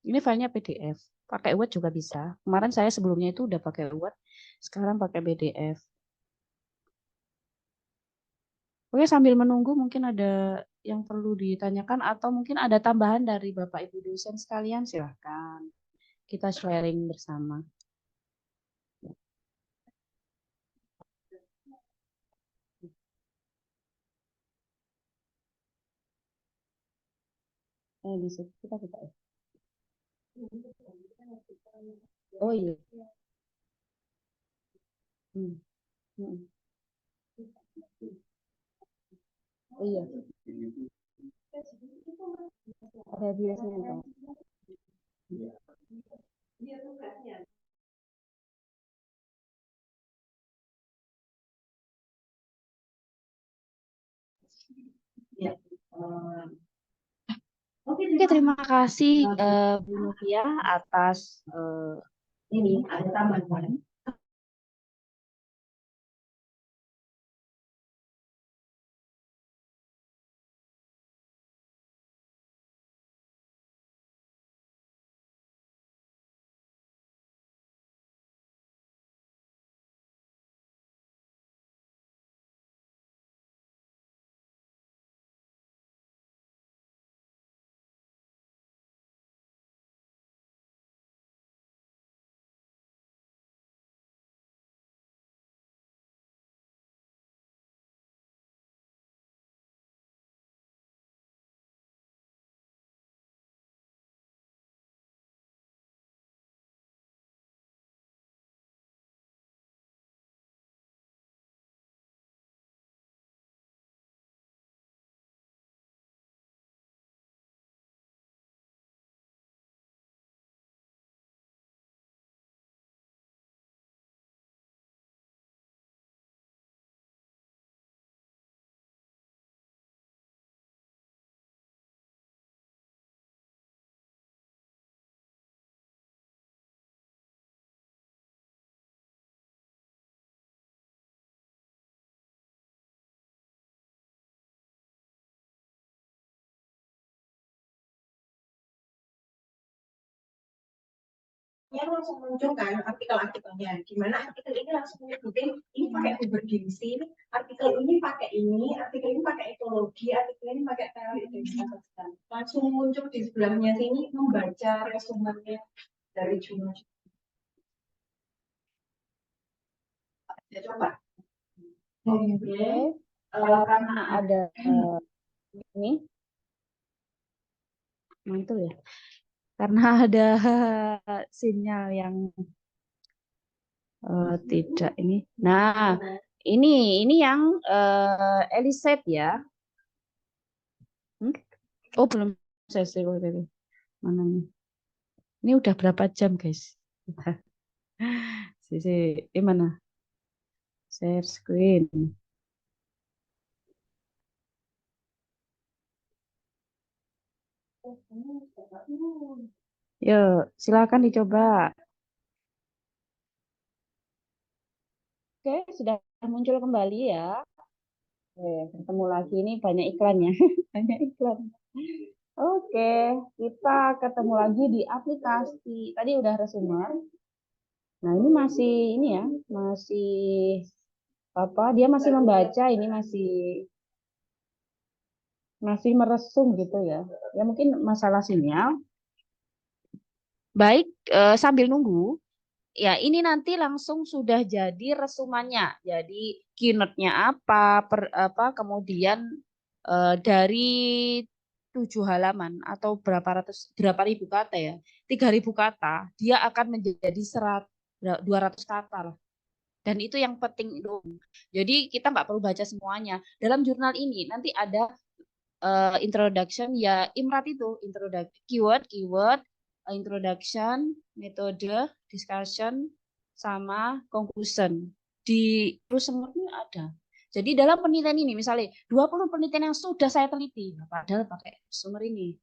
Ini filenya PDF. Pakai Word juga bisa. Kemarin saya sebelumnya itu udah pakai Word, sekarang pakai PDF. Oke, sambil menunggu mungkin ada yang perlu ditanyakan atau mungkin ada tambahan dari Bapak Ibu dosen sekalian, silahkan. Kita sharing bersama. Di situ kita buka ya. Oh iya. Hmm. Hmm. Oh iya. Ada biasanya kan? Ya. Oke, Oke, terima kasih Bu Novia atas ini ada tambahan. Ya langsung muncul kan artikel-artikelnya. Gimana artikel ini langsung menyebutin ini pakai bergengsi, artikel ini pakai ini, artikel ini pakai ekologi, artikel ini pakai teori identitas. Langsung muncul di sebelahnya sini membaca resumennya dari jurnal. Ya coba. Oke, karena ada ini mantul ya. Karena ada sinyal yang tidak ini. Nah, ini yang Eliseth ya. Oh, belum saya save. Mana nih? Ini udah berapa jam, guys? Sisi, ini mana? Share screen. Yuk, silakan dicoba. Oke, sudah muncul kembali ya. Ketemu lagi ini banyak iklannya. Banyak iklan. Oke, kita ketemu lagi di aplikasi. Tadi udah resumer. Nah, ini masih ini ya, masih apa? Dia masih membaca, ini masih meresum gitu ya. Ya mungkin masalah sinyal. Baik, sambil nunggu, ya ini nanti langsung sudah jadi resumannya. Jadi keynote-nya apa, kemudian dari 7 halaman atau berapa ribu kata ya, 3.000 kata, dia akan menjadi 200 kata lah. Dan itu yang penting itu. Jadi kita nggak perlu baca semuanya. Dalam jurnal ini nanti ada introduction ya, IMRAT itu keyword, introduction, metode, discussion, sama conclusion. Di resume ada. Jadi dalam penelitian ini misalnya 20 penelitian yang sudah saya teliti, padahal pakai resume ini.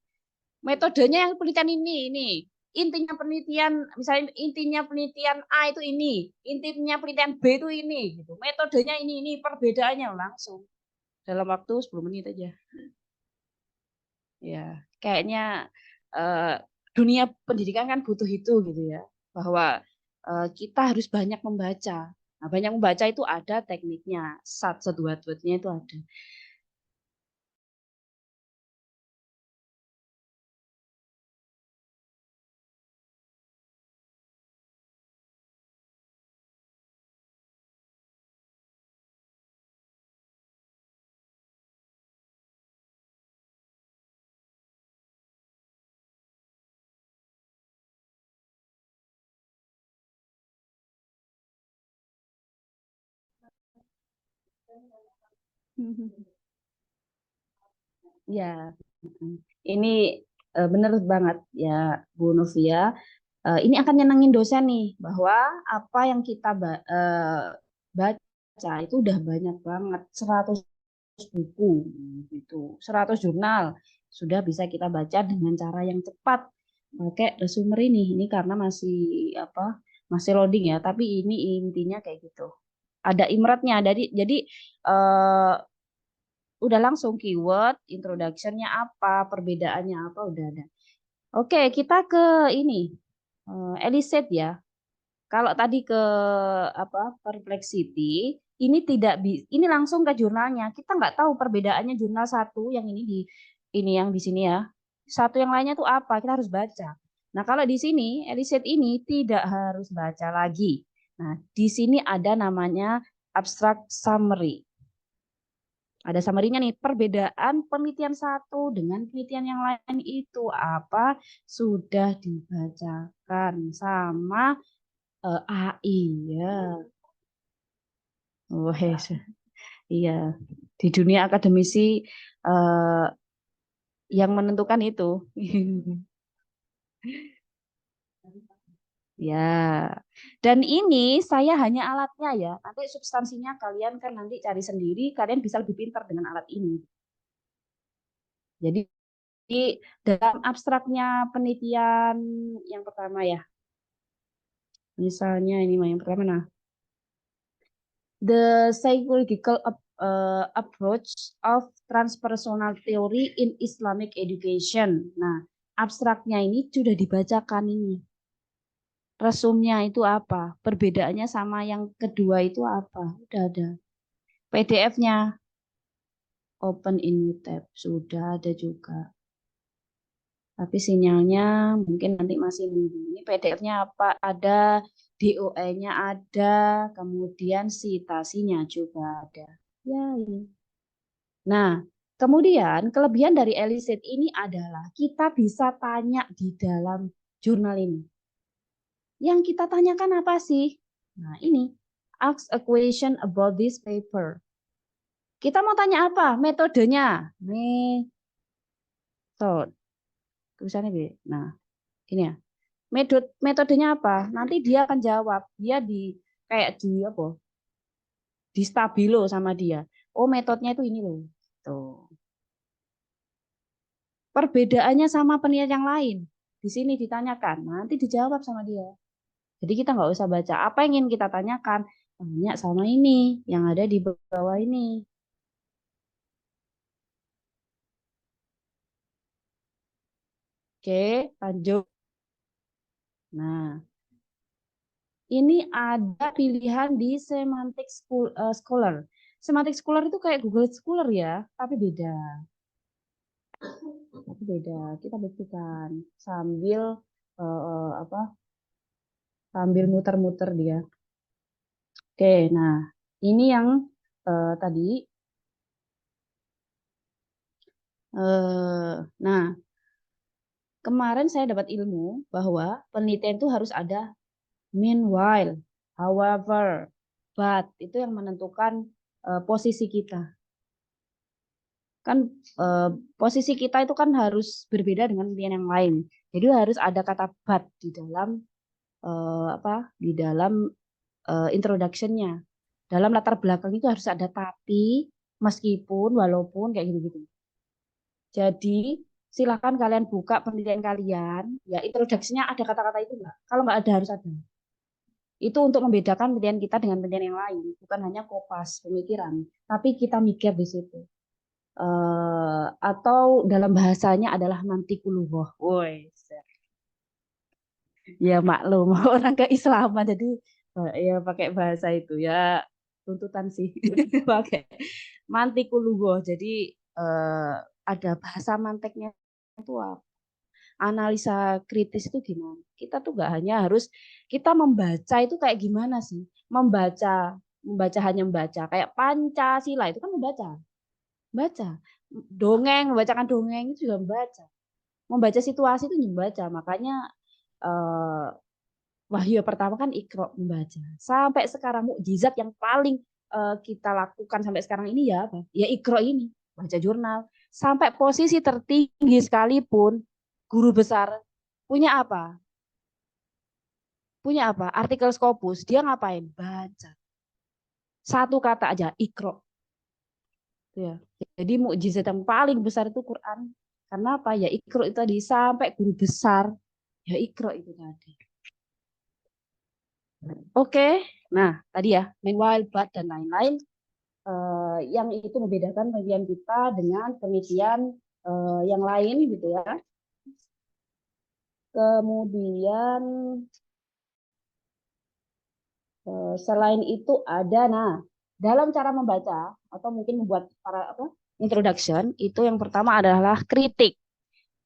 Metodenya yang penelitian ini. Intinya penelitian, misalnya intinya penelitian A itu ini, intinya penelitian B itu ini, gitu. Metodenya ini perbedaannya langsung dalam waktu 10 menit aja. Ya, kayaknya dunia pendidikan kan butuh itu gitu ya, bahwa kita harus banyak membaca. Nah, banyak membaca itu ada tekniknya, sedua-duanya itu ada. Ya, ini benar banget ya Bu Novia. Ini akan nyenengin dosen nih bahwa apa yang kita baca itu udah banyak banget, 100 buku gitu, 100 jurnal sudah bisa kita baca dengan cara yang cepat pakai resumer ini karena masih apa, masih loading ya, tapi ini intinya kayak gitu. Ada imretnya, jadi eh, udah langsung keyword, introduction-nya apa, perbedaannya apa, udah ada. Oke, kita ke ini, Eliseth ya. Kalau tadi ke apa, perplexity, ini tidak ini langsung ke jurnalnya. Kita nggak tahu perbedaannya jurnal satu yang ini yang di sini ya. Satu yang lainnya tuh apa? Kita harus baca. Nah, kalau di sini Eliseth ini tidak harus baca lagi. Nah, di sini ada namanya abstract summary. Ada summary-nya nih, perbedaan penelitian satu dengan penelitian yang lain itu apa, sudah dibacakan sama AI ya. Oh, iya. Di dunia akademisi eh, yang menentukan itu. Ya. Dan ini saya hanya alatnya ya. Nanti substansinya kalian kan nanti cari sendiri, kalian bisa lebih pintar dengan alat ini. Jadi dalam abstraknya penelitian yang pertama ya, misalnya ini yang pertama, nah, the psychological approach of transpersonal theory in Islamic education. Nah, abstraknya ini sudah dibacakan ini. Resumnya itu apa? Perbedaannya sama yang kedua itu apa? Udah ada. PDF-nya open in new tab sudah ada juga. Tapi sinyalnya mungkin nanti masih nunggu. Ini PDF-nya apa? Ada, DOE-nya ada, kemudian citasinya juga ada. Ya, ini. Nah, kemudian kelebihan dari Eliseth ini adalah kita bisa tanya di dalam jurnal ini. Yang kita tanyakan apa sih? Nah, ini. Ask a question about this paper. Kita mau tanya apa? Metodenya. Metode. Tulisannya B. Nah, ini ya. Metodenya apa? Nanti dia akan jawab. Dia kayak di apa? Di stabilo sama dia. Oh, metodenya itu ini loh. Tuh. Perbedaannya sama penelitian yang lain. Di sini ditanyakan, nanti dijawab sama dia. Jadi kita nggak usah baca. Apa yang ingin kita tanyakan? Tanya sama ini, yang ada di bawah ini. Oke, lanjut. Nah, ini ada pilihan di Semantic Scholar. Semantic Scholar itu kayak Google Scholar ya, tapi beda. Tapi beda. Kita buktikan sambil apa? Sambil muter-muter dia. Oke, nah ini yang tadi. Nah, kemarin saya dapat ilmu bahwa penelitian itu harus ada meanwhile, however, but itu yang menentukan posisi kita. Kan posisi kita itu kan harus berbeda dengan penelitian yang lain. Jadi harus ada kata but di dalam apa? Di dalam introduction-nya. Dalam latar belakang itu harus ada tapi, meskipun, walaupun kayak gitu-gitu. Jadi silakan kalian buka penelitian kalian, ya introduction-nya ada kata-kata itu enggak? Kalau enggak ada harus ada. Itu untuk membedakan penelitian kita dengan penelitian yang lain, bukan hanya kopas pemikiran, tapi kita mikir di situ. Atau dalam bahasanya adalah mantikuluh. Woi, Ya maklum orang keislaman jadi ya pakai bahasa itu ya tuntutan sih pakai mantikulugoh. Jadi eh, ada bahasa manteknya itu apa? Analisa kritis itu gimana? Kita tuh gak hanya harus kita membaca itu kayak gimana sih? Membaca hanya membaca kayak Pancasila itu kan membaca, baca dongeng, membacakan dongeng itu juga membaca. Membaca situasi itu membaca. Makanya eh, wahyu pertama kan Iqra membaca. Sampai sekarang mukjizat yang paling kita lakukan sampai sekarang ini ya apa? Ya Iqra ini, baca jurnal. Sampai posisi tertinggi sekalipun guru besar punya apa? Punya apa? Artikel Scopus. Dia ngapain? Baca. Satu kata aja, Iqra. Ya. Jadi mukjizat yang paling besar itu Quran. Karena apa? Ya Iqra itu tadi sampai guru besar. Ya Iqra itu tadi. Oke, nah tadi ya, meanwhile, but dan lain-lain, yang itu membedakan penelitian kita dengan penelitian yang lain gitu ya. Kemudian selain itu ada, nah dalam cara membaca atau mungkin membuat para apa introduction itu yang pertama adalah kritik.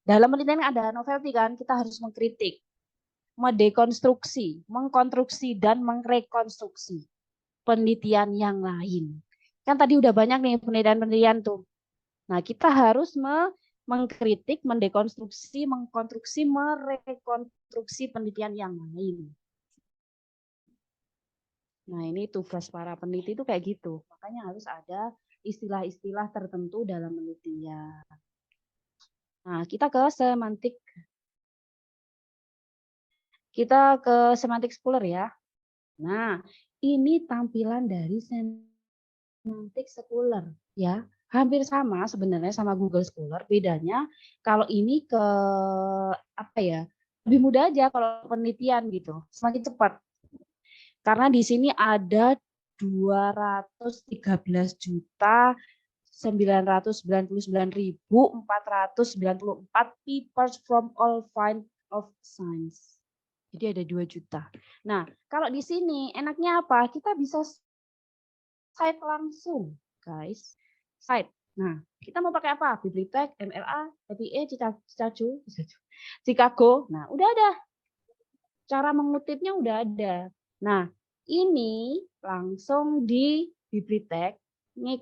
Dalam penelitian ada novelty kan, kita harus mengkritik, mendekonstruksi, mengkonstruksi dan mengrekonstruksi penelitian yang lain. Kan tadi udah banyak nih penelitian-penelitian tuh. Nah, kita harus mengkritik, mendekonstruksi, mengkonstruksi, merekonstruksi penelitian yang lain. Nah, ini tugas para peneliti itu kayak gitu. Makanya harus ada istilah-istilah tertentu dalam penelitian. Nah, kita ke semantik. Kita ke semantik Spuler ya. Nah, ini tampilan dari semantik Spuler ya. Hampir sama sebenarnya sama Google Scholar. Bedanya kalau ini ke apa ya? Lebih mudah aja kalau penelitian gitu. Semakin cepat. Karena di sini ada 213.999.494 papers from all field of science. Jadi ada 2 juta. Nah, kalau di sini enaknya apa? Kita bisa cite langsung, guys. Cite. Nah, kita mau pakai apa? Bibliotek, MLA, APA, Chicago. Nah, udah ada. Cara mengutipnya udah ada. Nah, ini langsung di Bibliotek. Ini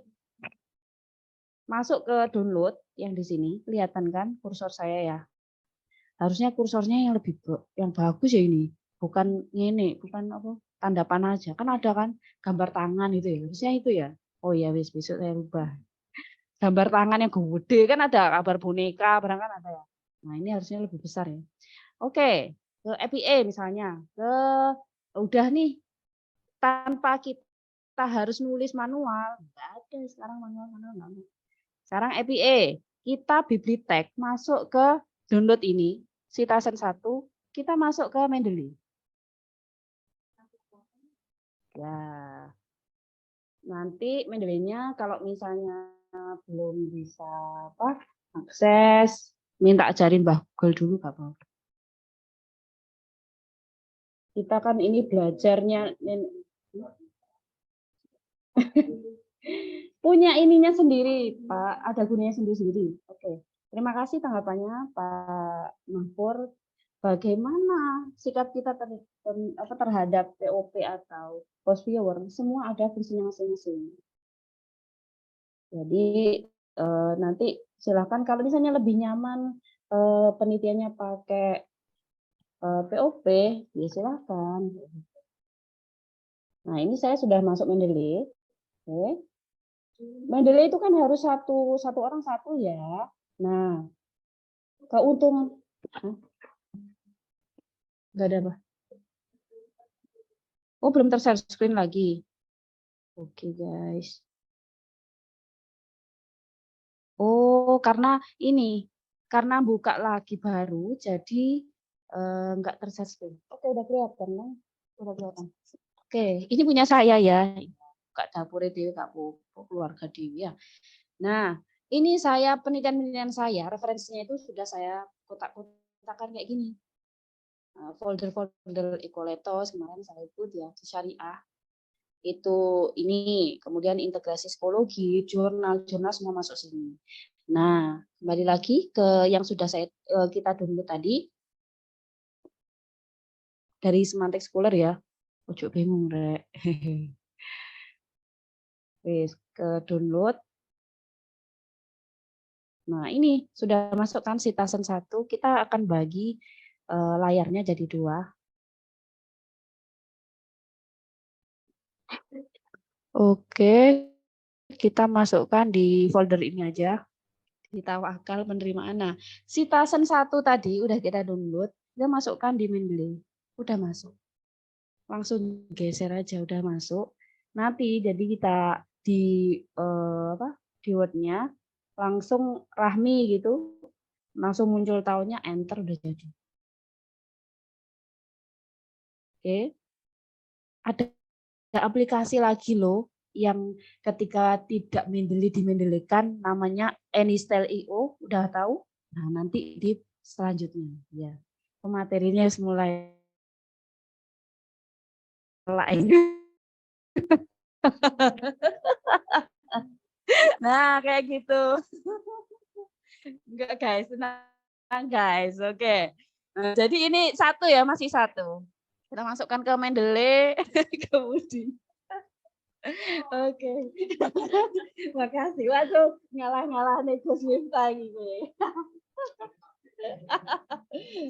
masuk ke download yang di sini. Kelihatan kan kursor saya ya. Harusnya kursornya yang lebih yang bagus ya ini. Bukan ini, bukan apa? Tanda panah aja. Kan ada kan gambar tangan itu ya. Harusnya itu ya. Oh ya, wis besok saya rubah. Gambar tangan yang gede kan ada gambar boneka, barang kan ada ya. Nah, ini harusnya lebih besar ya. Oke, ke EPA misalnya. Udah nih tanpa kita harus nulis manual. Enggak ada sekarang manual. Sekarang EPA, kita bibliotek masuk ke download ini, Citasen 1, kita masuk ke Mendeley. Ya. Nanti Mendeley-nya kalau misalnya belum bisa apa akses, minta ajarin Mbah Google dulu Kak. Kita kan ini belajarnya punya ininya sendiri, Pak. Ada gunanya sendiri-sendiri. Oke. Terima kasih tanggapannya Pak Mahpur. Bagaimana sikap kita terhadap POP atau post viewer? Semua ada fungsinya masing-masing. Jadi nanti silakan kalau misalnya lebih nyaman penelitiannya pakai POP, ya silakan. Nah, ini saya sudah masuk Mendeley. Oke. Mendeley itu kan harus satu orang satu ya. Nah, keuntungan nggak ada apa? Oh, belum ter-share screen lagi. Oke, guys. Oh, karena ini, karena buka lagi baru, jadi nggak ter-share screen. Oke, udah kelihatan, kan? Udah kelihatan. Oke, ini punya saya ya. Kak dapur Dewi, Kak keluarga Dewi ya. Nah, ini saya penelitian saya, referensinya itu sudah saya kotak-kotakan kayak gini. folder-folder Ekoletos kemarin saya ikut ya di syariah itu ini, kemudian integrasi psikologi, jurnal-jurnal semua masuk sini. Nah, kembali lagi ke yang sudah kita download tadi dari Semantik Scholar ya. Ojo bingung rek. Wes ke download. Nah, ini sudah masukkan Citasen 1, kita akan bagi layarnya jadi 2. Oke, kita masukkan di folder ini aja. Di Tawakal penerimaan. Nah, Citasen 1 tadi udah kita download, kita masukkan di Mendeley. Udah masuk. Langsung geser aja udah masuk. Nanti jadi kita di di Word-nya langsung Rahmi gitu. Langsung muncul tahunnya, enter udah jadi. Oke. Ada aplikasi lagi loh yang ketika tidak Mendeley dimendelekan namanya Anystyle.io, udah tahu? Nah, nanti di selanjutnya ya. Pematerinya mulai Nah, kayak gitu. Enggak guys, tenang guys. Oke. Nah, jadi ini satu ya, masih satu. Kita masukkan ke Mendeley kemudian. Oke. Makasih. Waduh, ngalah-ngalah nih Gus Miftah gitu.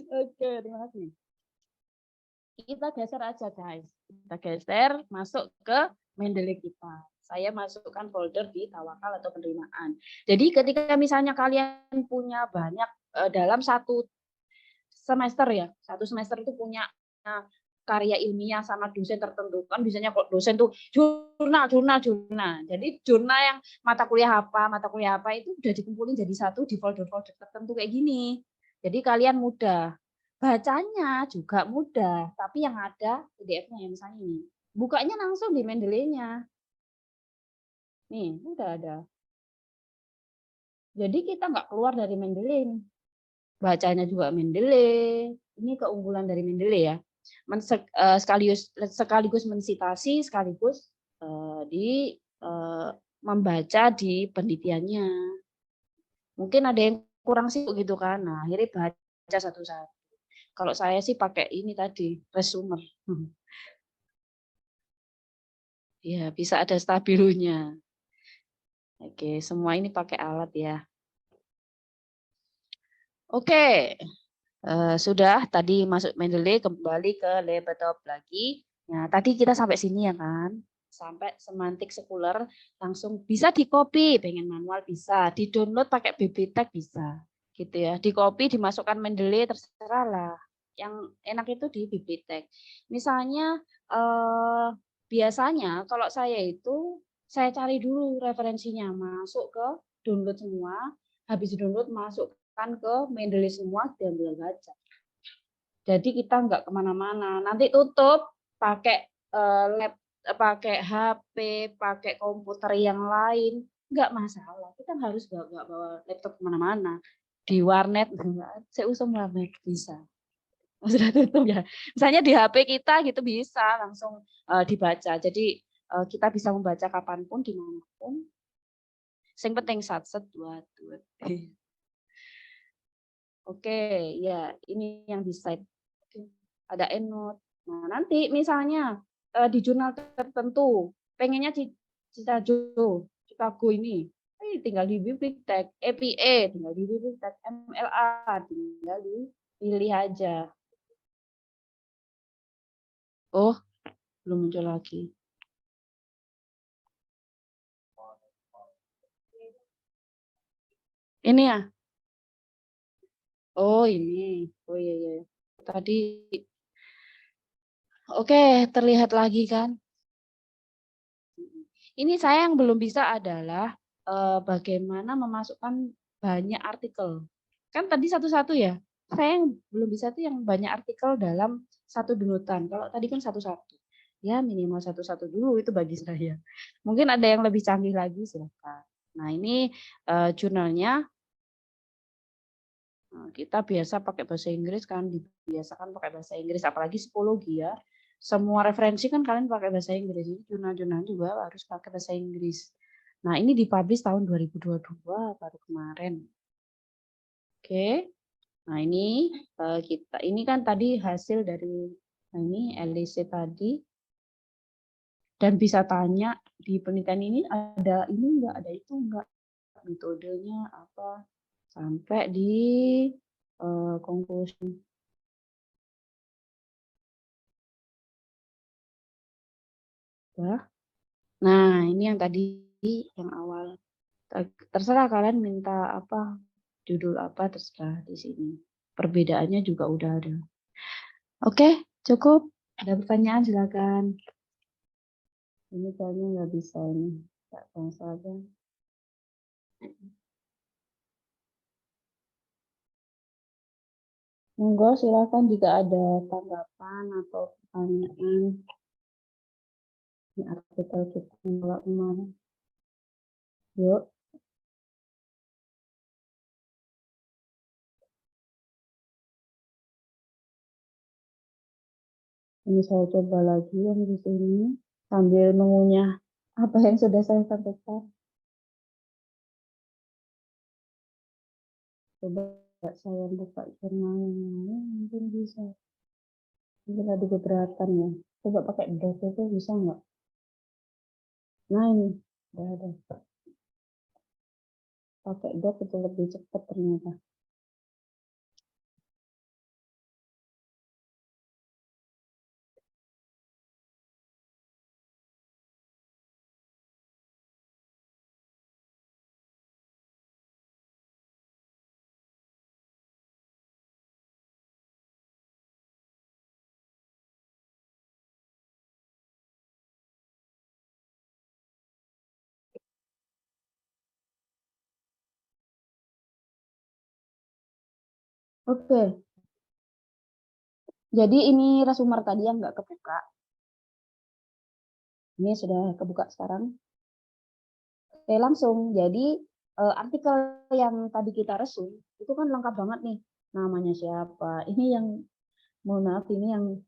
Oke, terima kasih. Kita geser aja guys. Kita geser masuk ke Mendeley kita. Saya masukkan folder di Tawakal atau penerimaan. Jadi ketika misalnya kalian punya banyak dalam satu semester ya, satu semester itu punya karya ilmiah sama dosen tertentu kan biasanya kok dosen tuh jurnal. Jadi jurnal yang mata kuliah apa itu udah dikumpulin jadi satu di folder-folder tertentu kayak gini. Jadi kalian mudah. Bacanya juga mudah, tapi yang ada PDF-nya ya misalnya ini. Bukanya langsung di Mendeley-nya. Nih, udah ada. Jadi kita nggak keluar dari Mendeley. Bacanya juga Mendeley. Ini keunggulan dari Mendeley ya. Sekaligus mensitasi, sekaligus membaca di penelitiannya. Mungkin ada yang kurang sibuk gitu kan. Nah, akhirnya baca satu-satu. Kalau saya sih pakai ini tadi, resumer. Ya, bisa ada stabilunya. Oke, semua ini pakai alat ya. Oke, sudah tadi masuk Mendeley, kembali ke laptop lagi. Nah, tadi kita sampai sini ya kan? Sampai Semantik Scholar, langsung bisa di-copy, pengen manual bisa, di-download pakai Bibliotek bisa. Gitu ya. Di-copy, dimasukkan Mendeley, terserah lah. Yang enak itu di Bibliotek. Misalnya biasanya kalau saya itu saya cari dulu referensinya, masuk ke download semua, habis download masukkan ke Mendeley semua, diambil baca. Jadi kita nggak kemana-mana. Nanti tutup pakai pakai HP, pakai komputer yang lain, nggak masalah. Kita harus nggak bawa laptop kemana-mana. Di warnet, saya usung warnet bisa. Sudah tutup ya. Misalnya di HP kita gitu bisa langsung dibaca. Jadi kita bisa membaca kapanpun, dimanapun. Yang penting satset dua. Oke, ya ini yang di slide. Ada EndNote. Nah, nanti misalnya di jurnal tertentu, pengennya Chicago ini, tinggal di Bibliotek, EPA, tinggal di Bibliotek, MLA, tinggal dipilih aja. Oh, belum muncul lagi. Ini ya? Oh, ini. Oh iya. Tadi. Oke, terlihat lagi kan? Ini saya yang belum bisa adalah bagaimana memasukkan banyak artikel. Kan tadi satu-satu ya. Saya yang belum bisa tuh yang banyak artikel dalam satu downloadan. Kalau tadi kan satu-satu. Ya minimal satu-satu dulu itu bagi saya. Mungkin ada yang lebih canggih lagi silakan. Nah ini jurnalnya. Nah, kita biasa pakai bahasa Inggris kan, dibiasakan pakai bahasa Inggris, apalagi psikologi ya. Semua referensi kan kalian pakai bahasa Inggris, jadi jurnal-jurnal juga harus pakai bahasa Inggris. Nah, ini dipublish tahun 2022 baru kemarin. Oke. Nah, ini ini kan tadi hasil dari ini LIC tadi. Dan bisa tanya di penelitian ini ada ini enggak, ada itu enggak, metodenya apa, sampai di conclusion. Nah, ini yang tadi yang awal. Terserah kalian minta apa, judul apa, terserah di sini. Perbedaannya juga udah ada. Oke, cukup. Ada pertanyaan silakan. Ini kayaknya nggak bisa ini. Nggak bangsa aja. Monggo silakan jika ada tanggapan atau pertanyaan. Ini artikel kita mulai kemarin. Yuk. Ini saya coba lagi yang di sini sambil mengunyah apa yang sudah saya sampaikan. Coba saya buka jurnal yang lain, mungkin bisa. Mungkin ada keberatan ya. Coba pakai doc itu bisa nggak? Nah ini, udah ada. Pakai doc itu lebih cepat ternyata. Oke, jadi ini resumer tadi yang nggak kebuka. Ini sudah kebuka sekarang. Oke, langsung. Jadi artikel yang tadi kita resum itu kan lengkap banget nih. Namanya siapa? Ini yang mohon maaf, ini yang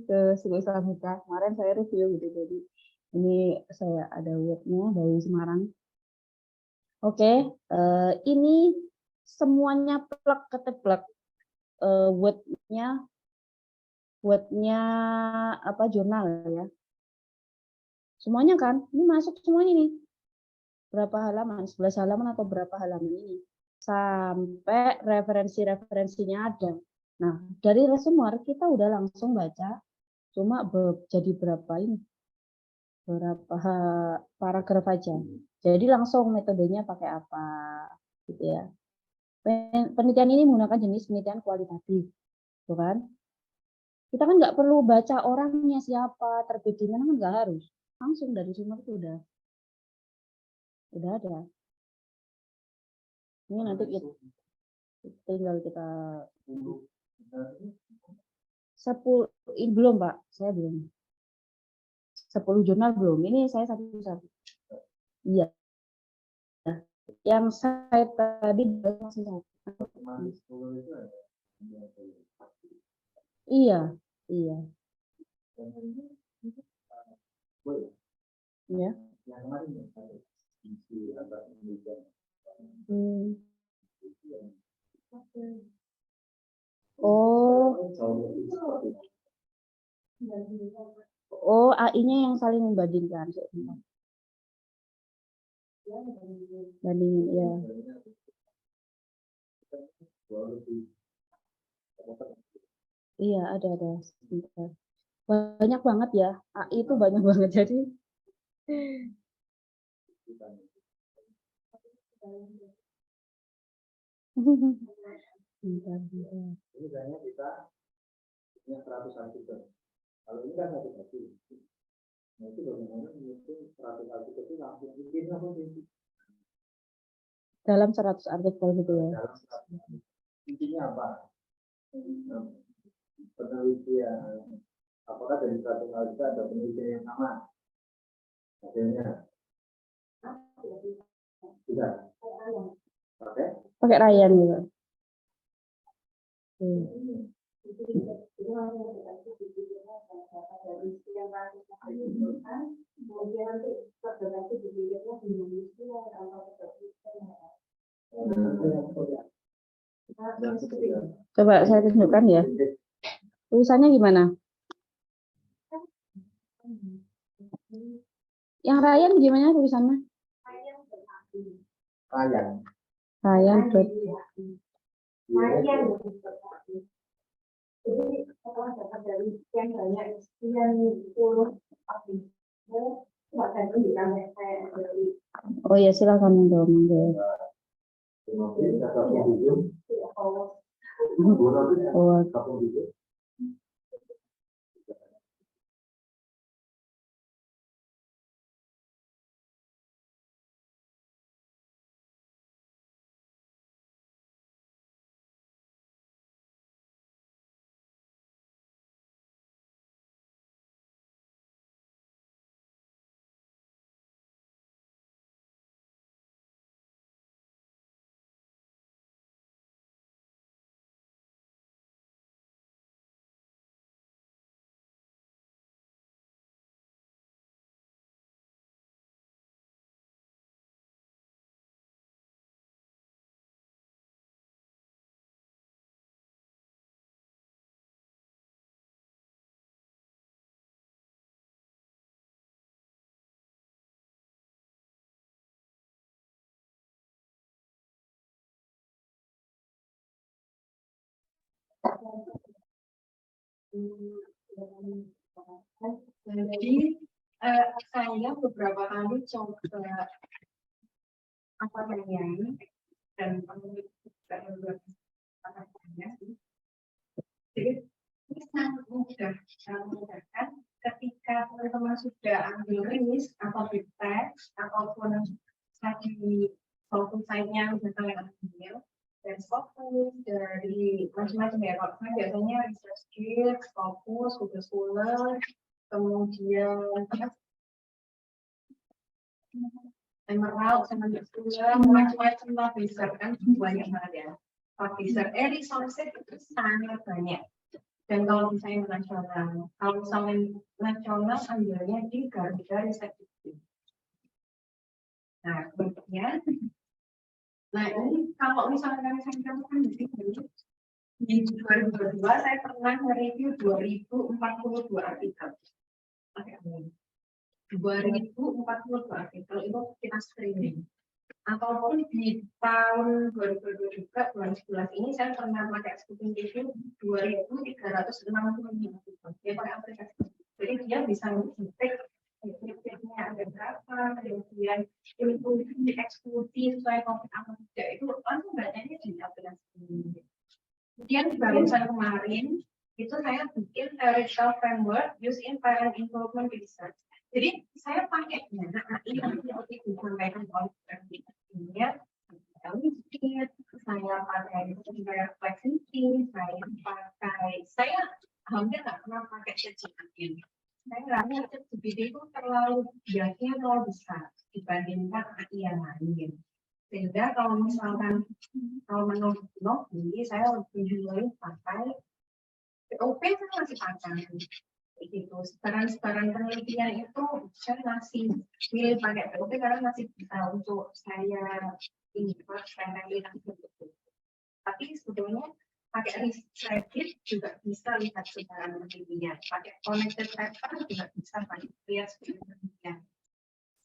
ke Suku Islamika. Kemarin saya review gitu. Jadi ini saya ada webnya dari Semarang. Oke, ini semuanya plek keteplek webnya apa jurnal ya. Semuanya kan, ini masuk semuanya nih. Berapa halaman, 11 halaman atau berapa halaman ini. Sampai referensi-referensinya ada. Nah, dari resumer kita udah langsung baca, cuma jadi berapa ini, berapa paragraf aja. Jadi langsung metodenya pakai apa, gitu ya. Penelitian ini menggunakan jenis penelitian kualitatif, gitu kan? Kita kan nggak perlu baca orangnya siapa, terbit di mana kan nggak harus. Langsung dari sumber itu udah ada. Ini nanti tinggal kita 10 belum Pak, saya belum. 10 jurnal belum. Ini saya satu-satu. Iya. Yang saya tadi masih satu. Iya, iya. Ya. Oh. Oh, AI-nya yang saling membandingkan. Bandingin, ya. Iya, ada. Sebentar. Banyak banget ya. AI itu banyak banget. Jadi bentar. Ini kayaknya kita punya 100 artikel. Kalau ini kan satu satu. Nah itu bagaimana menghitung 100 artikel itu langsung bikin apa sih? Dalam 100 artikel gitu ya. Intinya apa? Penelitian. Apakah dari satu hal itu ada penelitian yang sama? Hasilnya? Tidak. Pakai? Pakai Ryan juga. Coba saya tunjukkan ya. Tulisannya gimana? Yang Ryan gimana tulisannya? Ryan. Jadi setelah dapat dari sekian banyak sekian puluh Oh ya, silakan monggo. Oh. Jadi saya beberapa kali coba apa namanya dan jadi ini sangat mudah memudahkan ketika teman-teman sudah ambil rilis atau big text ataupun tadi fokus site-nya sudah kalian ambil dan fokus dari macam-macam ya. Kalau saya biasanya research kit, fokus, Google Scholar, kemudian Emerald, sama Scholar, macam-macam lah research kan banyak banget ya. Research, resources itu sangat banyak. Dan kalau misalnya nasional ambilnya di Garuda Riset Institute. Nah, bentuknya. Nah, ini kalau misalnya saya kan di sini di 2022 saya pernah mereview 2042 artikel. Oke, 2042 artikel itu kita streaming. Ataupun di tahun 2022 juga, bulan 11 ini saya pernah pakai Scoping Review 2365 artikel. Dia pakai aplikasi. Jadi dia bisa mendetek efektifnya ada berapa, kemudian inklusi, eksklusi, sesuai topik apa tidak, itu langsung bacanya di aplikasi ini. Kemudian barusan kemarin, itu saya bikin theoretical framework used in parent involvement research. Jadi saya pakai AI yang seperti disampaikan oleh ini, saya pakai refleksi, saya hampir nggak pernah pakai ChatGPT. Saya ngerasa ChatGPT itu terlalu biasanya terlalu besar dibandingkan AI yang lain. Sehingga kalau misalkan menurut Novi, saya lebih milih pakai POP, saya masih pakai. Gitu. Sekarang penelitian itu saya masih milih pakai POP karena masih bisa untuk saya ini lihat gitu. Tapi sebetulnya pakai Reddit juga bisa lihat sebaran penelitian, pakai connected paper juga bisa lihat sebaran penelitian.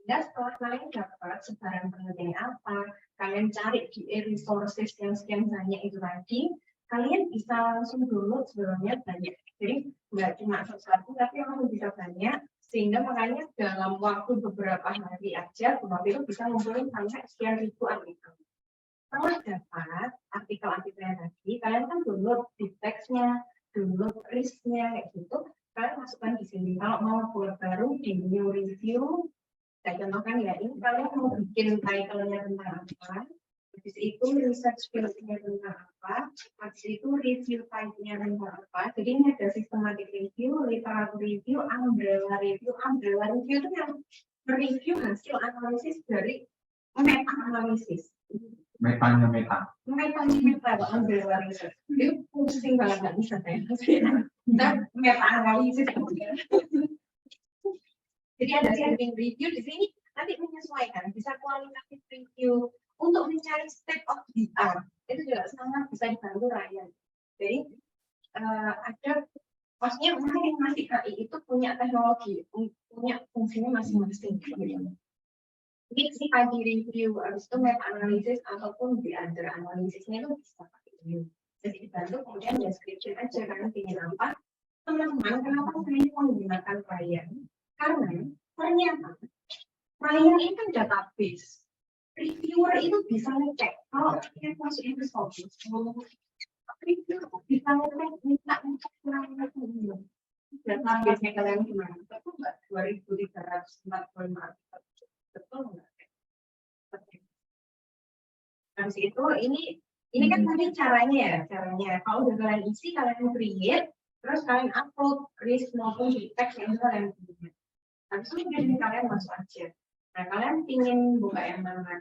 Dan setelah kalian dapat sebaran penelitian apa, kalian cari di resources yang sekian banyak itu tadi, kalian bisa langsung download sebenarnya banyak. Jadi nggak cuma satu, tapi langsung bisa banyak, sehingga makanya dalam waktu beberapa hari aja, itu bisa ngumpulin sampai sekian ribu artikel. Setelah dapat artikel-artikelnya tadi, kalian kan download di teksnya, download listnya, kayak gitu, kalian masukkan di sini. Kalau mau buat baru di new review, saya contohkan ya, ini kalian mau bikin title-nya tentang apa, habis itu research field-nya tentang apa, habis itu review type-nya tentang apa. Jadi ini ada systematic review, literatur review, umbrella review. Umbrella review itu yang mereview hasil analisis dari meta-analisis. Metanya meta. Meta ambil riset. Dia pusing banget nggak bisa saya. Dan meta analisis. Jadi ada setting review di sini nanti menyesuaikan, bisa kualitatif review untuk mencari state of the art itu juga sangat bisa dibantu Ryan. Jadi ada maksudnya masing-masing KI itu punya teknologi, punya fungsinya masing-masing. Jadi si pagi review, habis itu meta analisis ataupun di under analisisnya itu bisa pakai review. Jadi dibantu kemudian description aja kan ingin apa. Teman-teman, kenapa saya menggunakan Ryan? Karena ternyata Ryan itu database. Reviewer itu bisa ngecek kalau kita masuk ke source. Reviewer bisa ngecek minta ngecek kurang-kurang. Database-nya kalian gimana? Betul nggak? 2.345 artikel. Betul nggak? Habis itu ini kan tadi caranya. Kalau udah kalian isi, kalian create, terus kalian upload list maupun di teks yang kalian punya. Habis itu jadi kalian masuk aja. Nah, kalian ingin buka yang mana?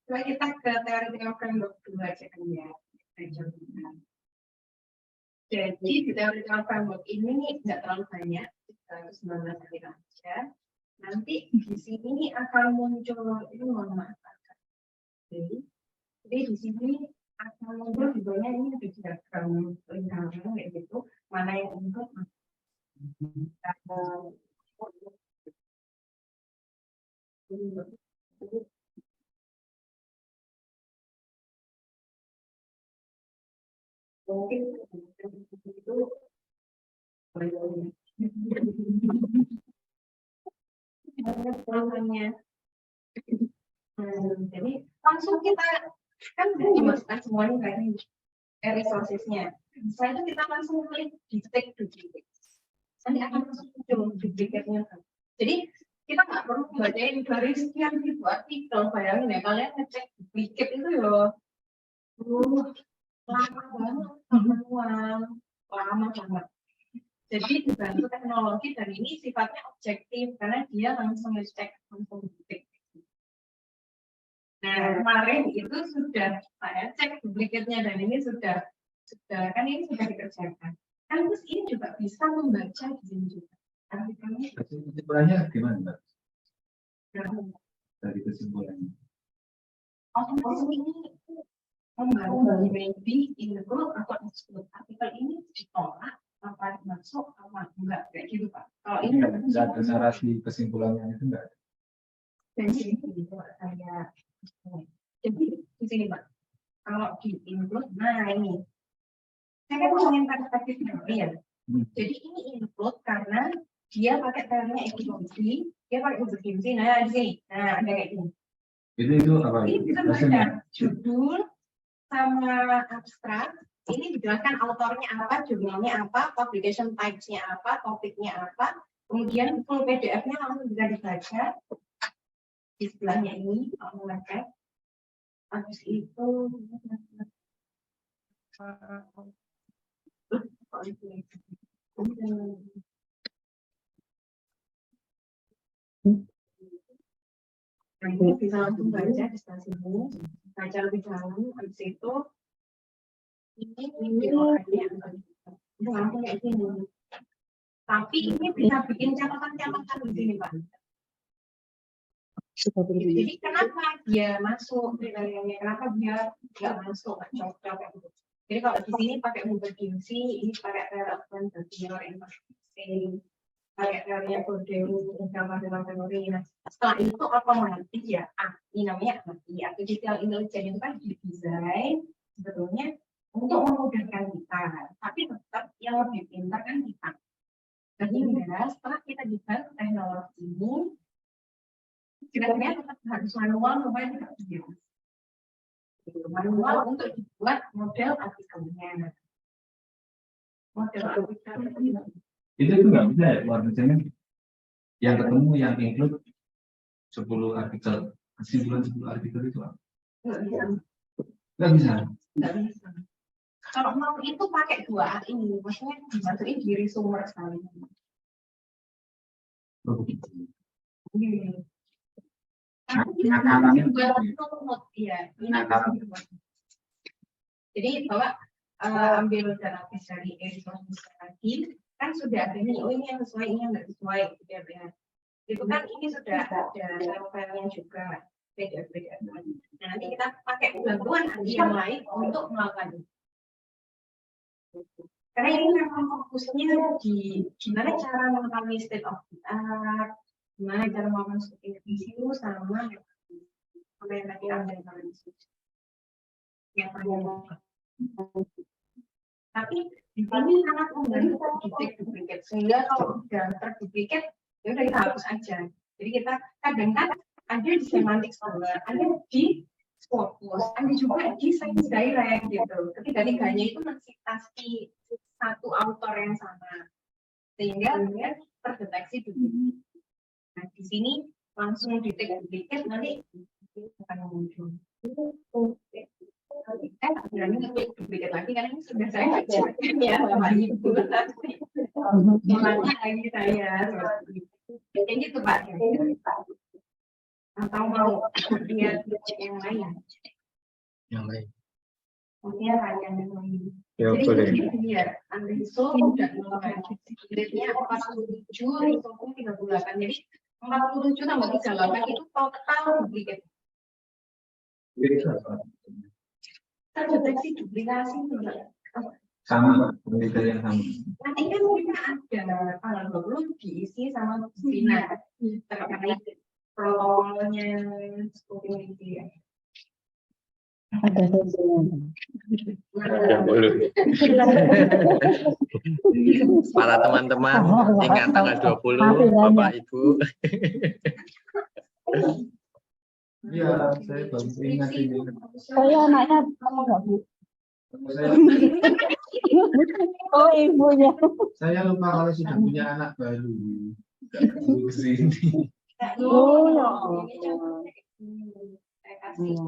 Coba kita ke theoretical framework dulu aja kan ya. Jadi di theoretical framework ini nggak terlalu banyak, 19 aja. Nanti di sini akan muncul itu mohon maaf. Jadi di sini akan muncul sebenarnya ini ada diagram lingkaran kayak gitu, mana yang untuk mungkin itu jadi langsung kita kan udah dimasukkan semuanya kan resourcesnya. Setelah itu kita langsung klik detect duplicate. Nanti akan langsung muncul duplicate-nya. Jadi kita nggak perlu bacain dari sekian ribu artikel. Bayangin ya, kalian ngecek duplicate itu ya lama banget, lama banget. Jadi dibantu teknologi dan ini sifatnya objektif karena dia langsung ngecek langsung detik. Nah, kemarin itu sudah saya cek duplikatnya dan ini sudah kan ini sudah dikerjakan. Kan terus ini juga bisa membaca di sini juga. Kesimpulannya gimana, Mbak? Dari kesimpulannya. Ini membangun maybe include atau exclude artikel ini ditolak apa masuk apa enggak kayak gitu Pak. Kalau ini nggak ada narasi kesimpulannya itu enggak. Dan sini saya jadi di sini Pak. Kalau di include, nah ini saya kan ngomongin perspektif teori ya. Jadi ini include karena dia pakai teorinya epistemologi, dia pakai epistemologi. Nah di sini, nah ada kayak gini. Itu apa? Ini bisa baca judul sama abstrak. Ini dijelaskan autornya apa, jurnalnya apa, publication types-nya apa, topiknya apa. Kemudian full PDF-nya langsung bisa dibaca. Di sebelahnya ini, kalau mau habis itu ini bisa langsung baca di stasiun ini, baca lebih dalam. Habis itu ini langsung kayak gini. Tapi ini bisa bikin catatan-catatan di sini Pak. Jadi kenapa dia masuk kriterianya, kenapa dia nggak masuk, nggak cocok. Jadi kalau di sini pakai Huber-Ginsey, ini pakai relevant teori informasi, pakai teorinya Bourdieu, teori. Nah, setelah itu otomatis ya, ini namanya artificial intelligence itu kan didesain sebetulnya untuk memudahkan kita, tapi tetap yang lebih pintar kan kita. Sehingga setelah kita dibantu teknologi ini, kira-kira tetap harus manual supaya tidak bias. Manual untuk dibuat model artikelnya. Itu nggak bisa ya, luar biasanya yang ketemu yang include 10 artikel, kesimpulan 10 artikel itu apa? Nggak bisa. Kalau mau itu pakai 2 ini, maksudnya dimasukin di resumer sekali. Penakalannya Iya. penakalan. Jadi bahwa ambil database dari resource lagi, kan sudah ada nih, oh ini yang sesuai, ini yang nggak sesuai, gitu ya. Itu kan ini sudah ada filenya juga, beda-beda. Nah, nanti kita pakai bantuan ahli yang lain untuk melakukan itu. Karena ini memang fokusnya di gimana cara mengetahui state of the art, gimana cara melakukan studi review sama apa yang tadi ambil dari yang banyak. Tapi di sini sangat membantu duplikat, sehingga kalau sudah terduplikat, ya udah kita hapus aja. Jadi kita kadang kan ada di semantik scholar, ada di Scopus, ada juga di Science Direct gitu. Ketiga-tiganya itu mensitasi satu autor yang sama, sehingga dia terdeteksi duplikat. Nah, di sini langsung duplikat nanti akan muncul. Berani ngetik duplikat lagi karena ini sudah saya baca ya Bapak Ibu. Gimana lagi saya kayak gitu Pak. Atau mau lihat yang lain? Yang lain. Mungkin yang lain. Ya, Jadi boleh. biar Anda itu udah mulai grade-nya 47, risikonya 38. Jadi 47 tambah 38 itu total duplikat. Terdeteksi duplikasi juga. Sama, penelitian yang sama. Nanti kan kita ada tanggal 20 diisi sama Vina terkait protokolnya scoping itu ya. Ya, boleh. Para teman-teman, ingat tanggal 20, Bapak Ibu. Iya, saya baru ingat ini. Saya anaknya kamu nggak Bu? Saya, Oh ibunya. saya lupa kalau sudah punya anak baru. Nggak perlu kesini. Oh, Saya kasih.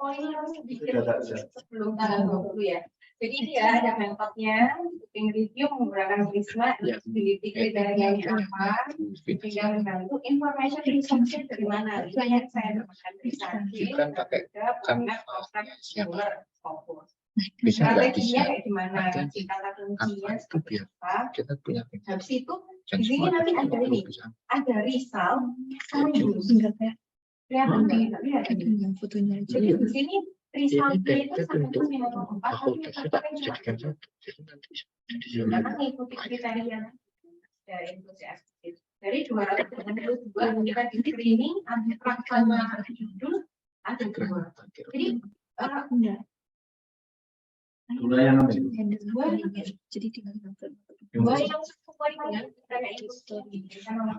Oh ini harus Sudah tak ada. sebelum tanggal 20 ya. Jadi dia ada metodenya, scoping review menggunakan Prisma, Ya. eligibility kriterianya apa, sehingga membantu information research dari mana. Itu yang saya dapatkan dari Sarjil, Kan pakai kan scholar fokus. bisa nggak Strateginya bisa kayak gimana, ada kata kuncinya apa itu seperti biar apa. kita punya Habis itu dan di sini semua nanti ada ini, bisa. ada result sama Jadi, use. Kelihatan nggak? Lihat ini. fotonya aja. Jadi di sini resultnya Ini itu kita sampai untuk 54, tapi fakultas kita tetap cuma jadikan satu. Jadi nanti jadi karena mengikuti kriteria dari inklusi aktif. Dari 282 kita di screening ada sama judul ada dua. Jadi Dua yang ambil. Jadi tinggal dua yang sesuai dengan kriteria inklusi sama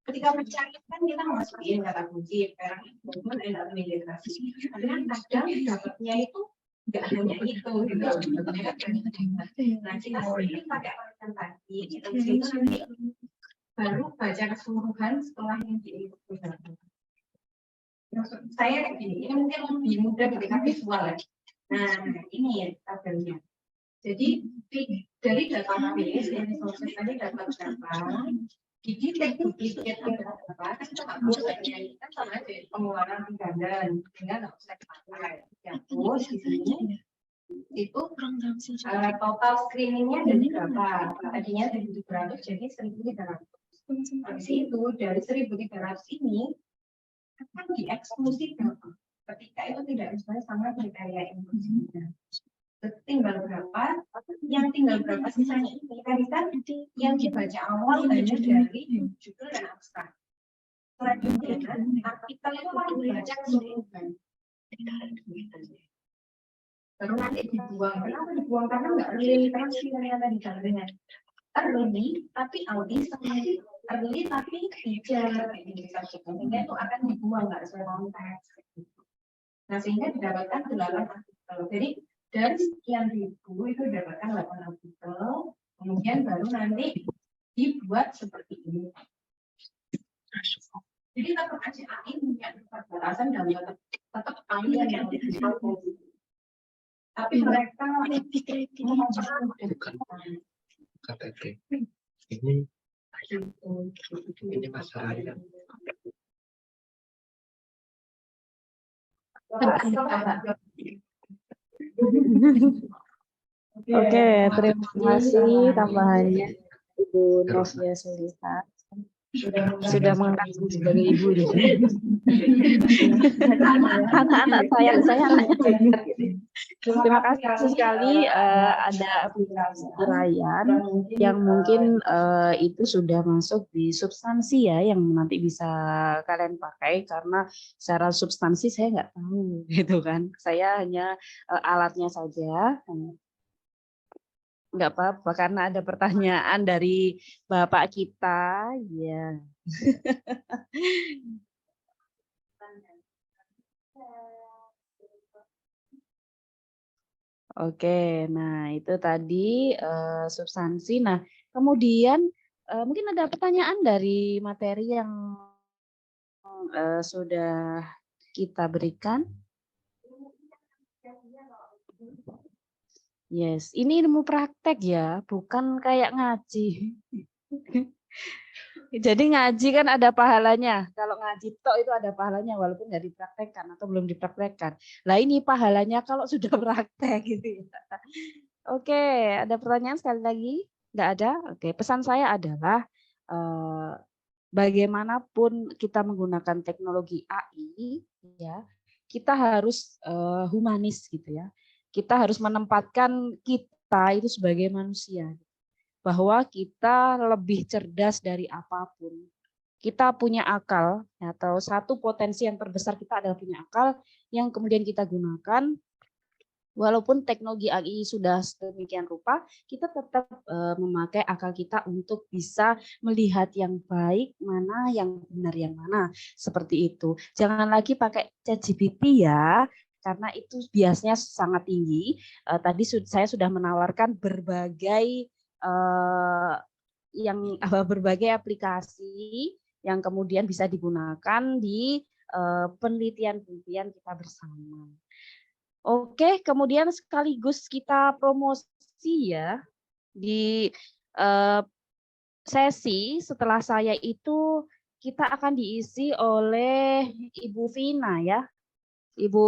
ketika mencari kan kita masukin kata kunci perak maupun administrasi. Karena kadang dapatnya itu nggak hanya itu gitu. Nah kita sering pakai alasan tadi itu nanti baru baca keseluruhan setelah yang diinput. Maksud saya kayak gini, ini mungkin lebih mudah ketika visual ya. Nah ini tabelnya. Jadi dari database yang proses tadi dapat berapa, didetek duplikat ada berapa, kan kita nggak boleh kan sama aja pengeluaran redundan, sehingga nggak usah dipakai. Terus di sini itu total screeningnya dari berapa? Tadinya dari 700 jadi 1.300. Habis itu dari 1.300 ini akan dieksklusi berapa? Ketika itu tidak sesuai sama kriteria inklusinya. Tinggal berapa, yang tinggal berapa sisanya ini tadi kan yang dibaca awal hanya dari judul dan abstrak. Selanjutnya artikel itu harus dibaca keseluruhan. Baru nanti dibuang. Kenapa dibuang? Karena nggak literasi ternyata di dalamnya. Early tapi audit early tapi tidak sehingga itu akan dibuang nggak sesuai konteks. Nah sehingga didapatkan 8 artikel. Jadi dari sekian ribu itu didapatkan 8 artikel, kemudian baru nanti dibuat seperti ini. Jadi tetap ACAI punya perbatasan dan tetap panjang yang disampaikan. Tapi mereka bukan KTP. Ini masalahnya Oke, terima kasih tambahannya Ibu Novia Sulika. Sudah mengangkat sebagai ibu juga. Anak-anak saya anaknya cerdas gitu. Terima kasih sekali ada aplikasi Ryan yang mungkin itu sudah masuk di substansi ya yang nanti bisa kalian pakai karena secara substansi saya nggak tahu gitu kan. Saya hanya alatnya saja. Nggak apa-apa karena ada pertanyaan dari Bapak kita ya. Oke, nah itu tadi substansi. Nah, kemudian mungkin ada pertanyaan dari materi yang sudah kita berikan. Yes, ini ilmu praktek ya, bukan kayak ngaji. Jadi ngaji kan ada pahalanya. Kalau ngaji tok itu ada pahalanya walaupun nggak dipraktekkan atau belum dipraktekkan. Lah ini pahalanya kalau sudah praktek gitu ya. Oke, ada pertanyaan sekali lagi? Nggak ada? Oke, pesan saya adalah bagaimanapun kita menggunakan teknologi AI, ya, kita harus humanis gitu ya. Kita harus menempatkan kita itu sebagai manusia, bahwa kita lebih cerdas dari apapun. Kita punya akal, atau satu potensi yang terbesar kita adalah punya akal yang kemudian kita gunakan. Walaupun teknologi AI sudah sedemikian rupa, kita tetap memakai akal kita untuk bisa melihat yang baik mana, yang benar yang mana. Seperti itu. Jangan lagi pakai ChatGPT ya, karena itu biasanya sangat tinggi. Tadi saya sudah menawarkan berbagai berbagai aplikasi yang kemudian bisa digunakan di penelitian-penelitian kita bersama. Oke, kemudian sekaligus kita promosi ya di sesi setelah saya itu kita akan diisi oleh Ibu Vina ya, Ibu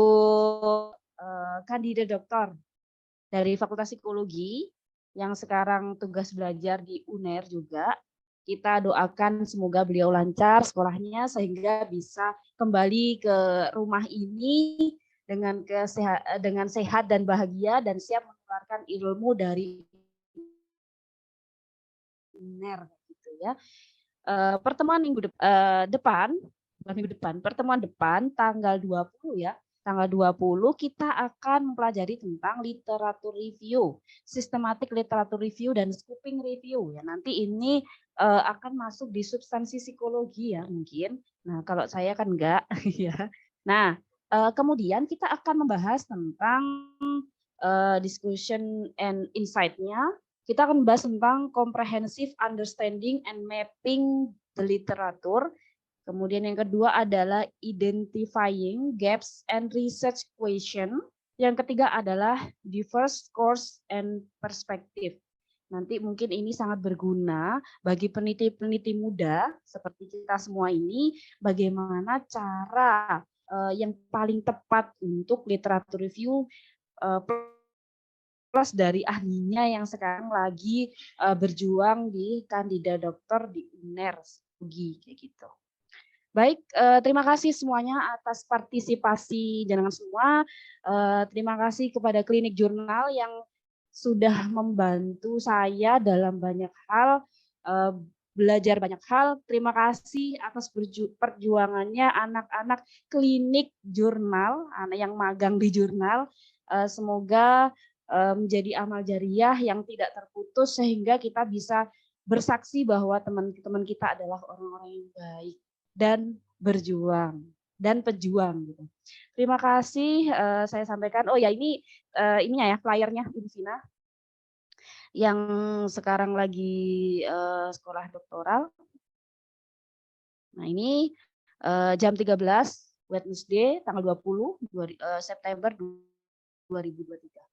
kandidat doktor dari Fakultas Psikologi yang sekarang tugas belajar di UNER juga. Kita doakan semoga beliau lancar sekolahnya sehingga bisa kembali ke rumah ini dengan sehat dan bahagia dan siap menularkan ilmu dari UNER gitu ya. Pertemuan pertemuan depan tanggal 20 ya. Tanggal 20 kita akan mempelajari tentang literatur review, sistematik literatur review dan scoping review ya. Nanti ini akan masuk di substansi psikologi ya mungkin. Nah, kalau saya kan enggak ya. Nah, kemudian kita akan membahas tentang discussion and insight-nya. Kita akan membahas tentang comprehensive understanding and mapping the literature. Kemudian yang kedua adalah identifying gaps and research question. Yang ketiga adalah diverse course and perspective. Nanti mungkin ini sangat berguna bagi peneliti-peneliti muda seperti kita semua ini, bagaimana cara yang paling tepat untuk literatur review plus dari ahlinya yang sekarang lagi berjuang di kandidat dokter di UNER kayak gitu. Baik, terima kasih semuanya atas partisipasi jenengan semua. Terima kasih kepada Klinik Jurnal yang sudah membantu saya dalam banyak hal, belajar banyak hal. Terima kasih atas perjuangannya anak-anak Klinik Jurnal, anak yang magang di jurnal. Semoga menjadi amal jariah yang tidak terputus sehingga kita bisa bersaksi bahwa teman-teman kita adalah orang-orang yang baik dan berjuang dan pejuang gitu. Terima kasih saya sampaikan. Oh ya ininya ya flyernya Ibu Vina yang sekarang lagi sekolah doktoral. Nah ini jam 13 Wednesday tanggal 20 September 2023.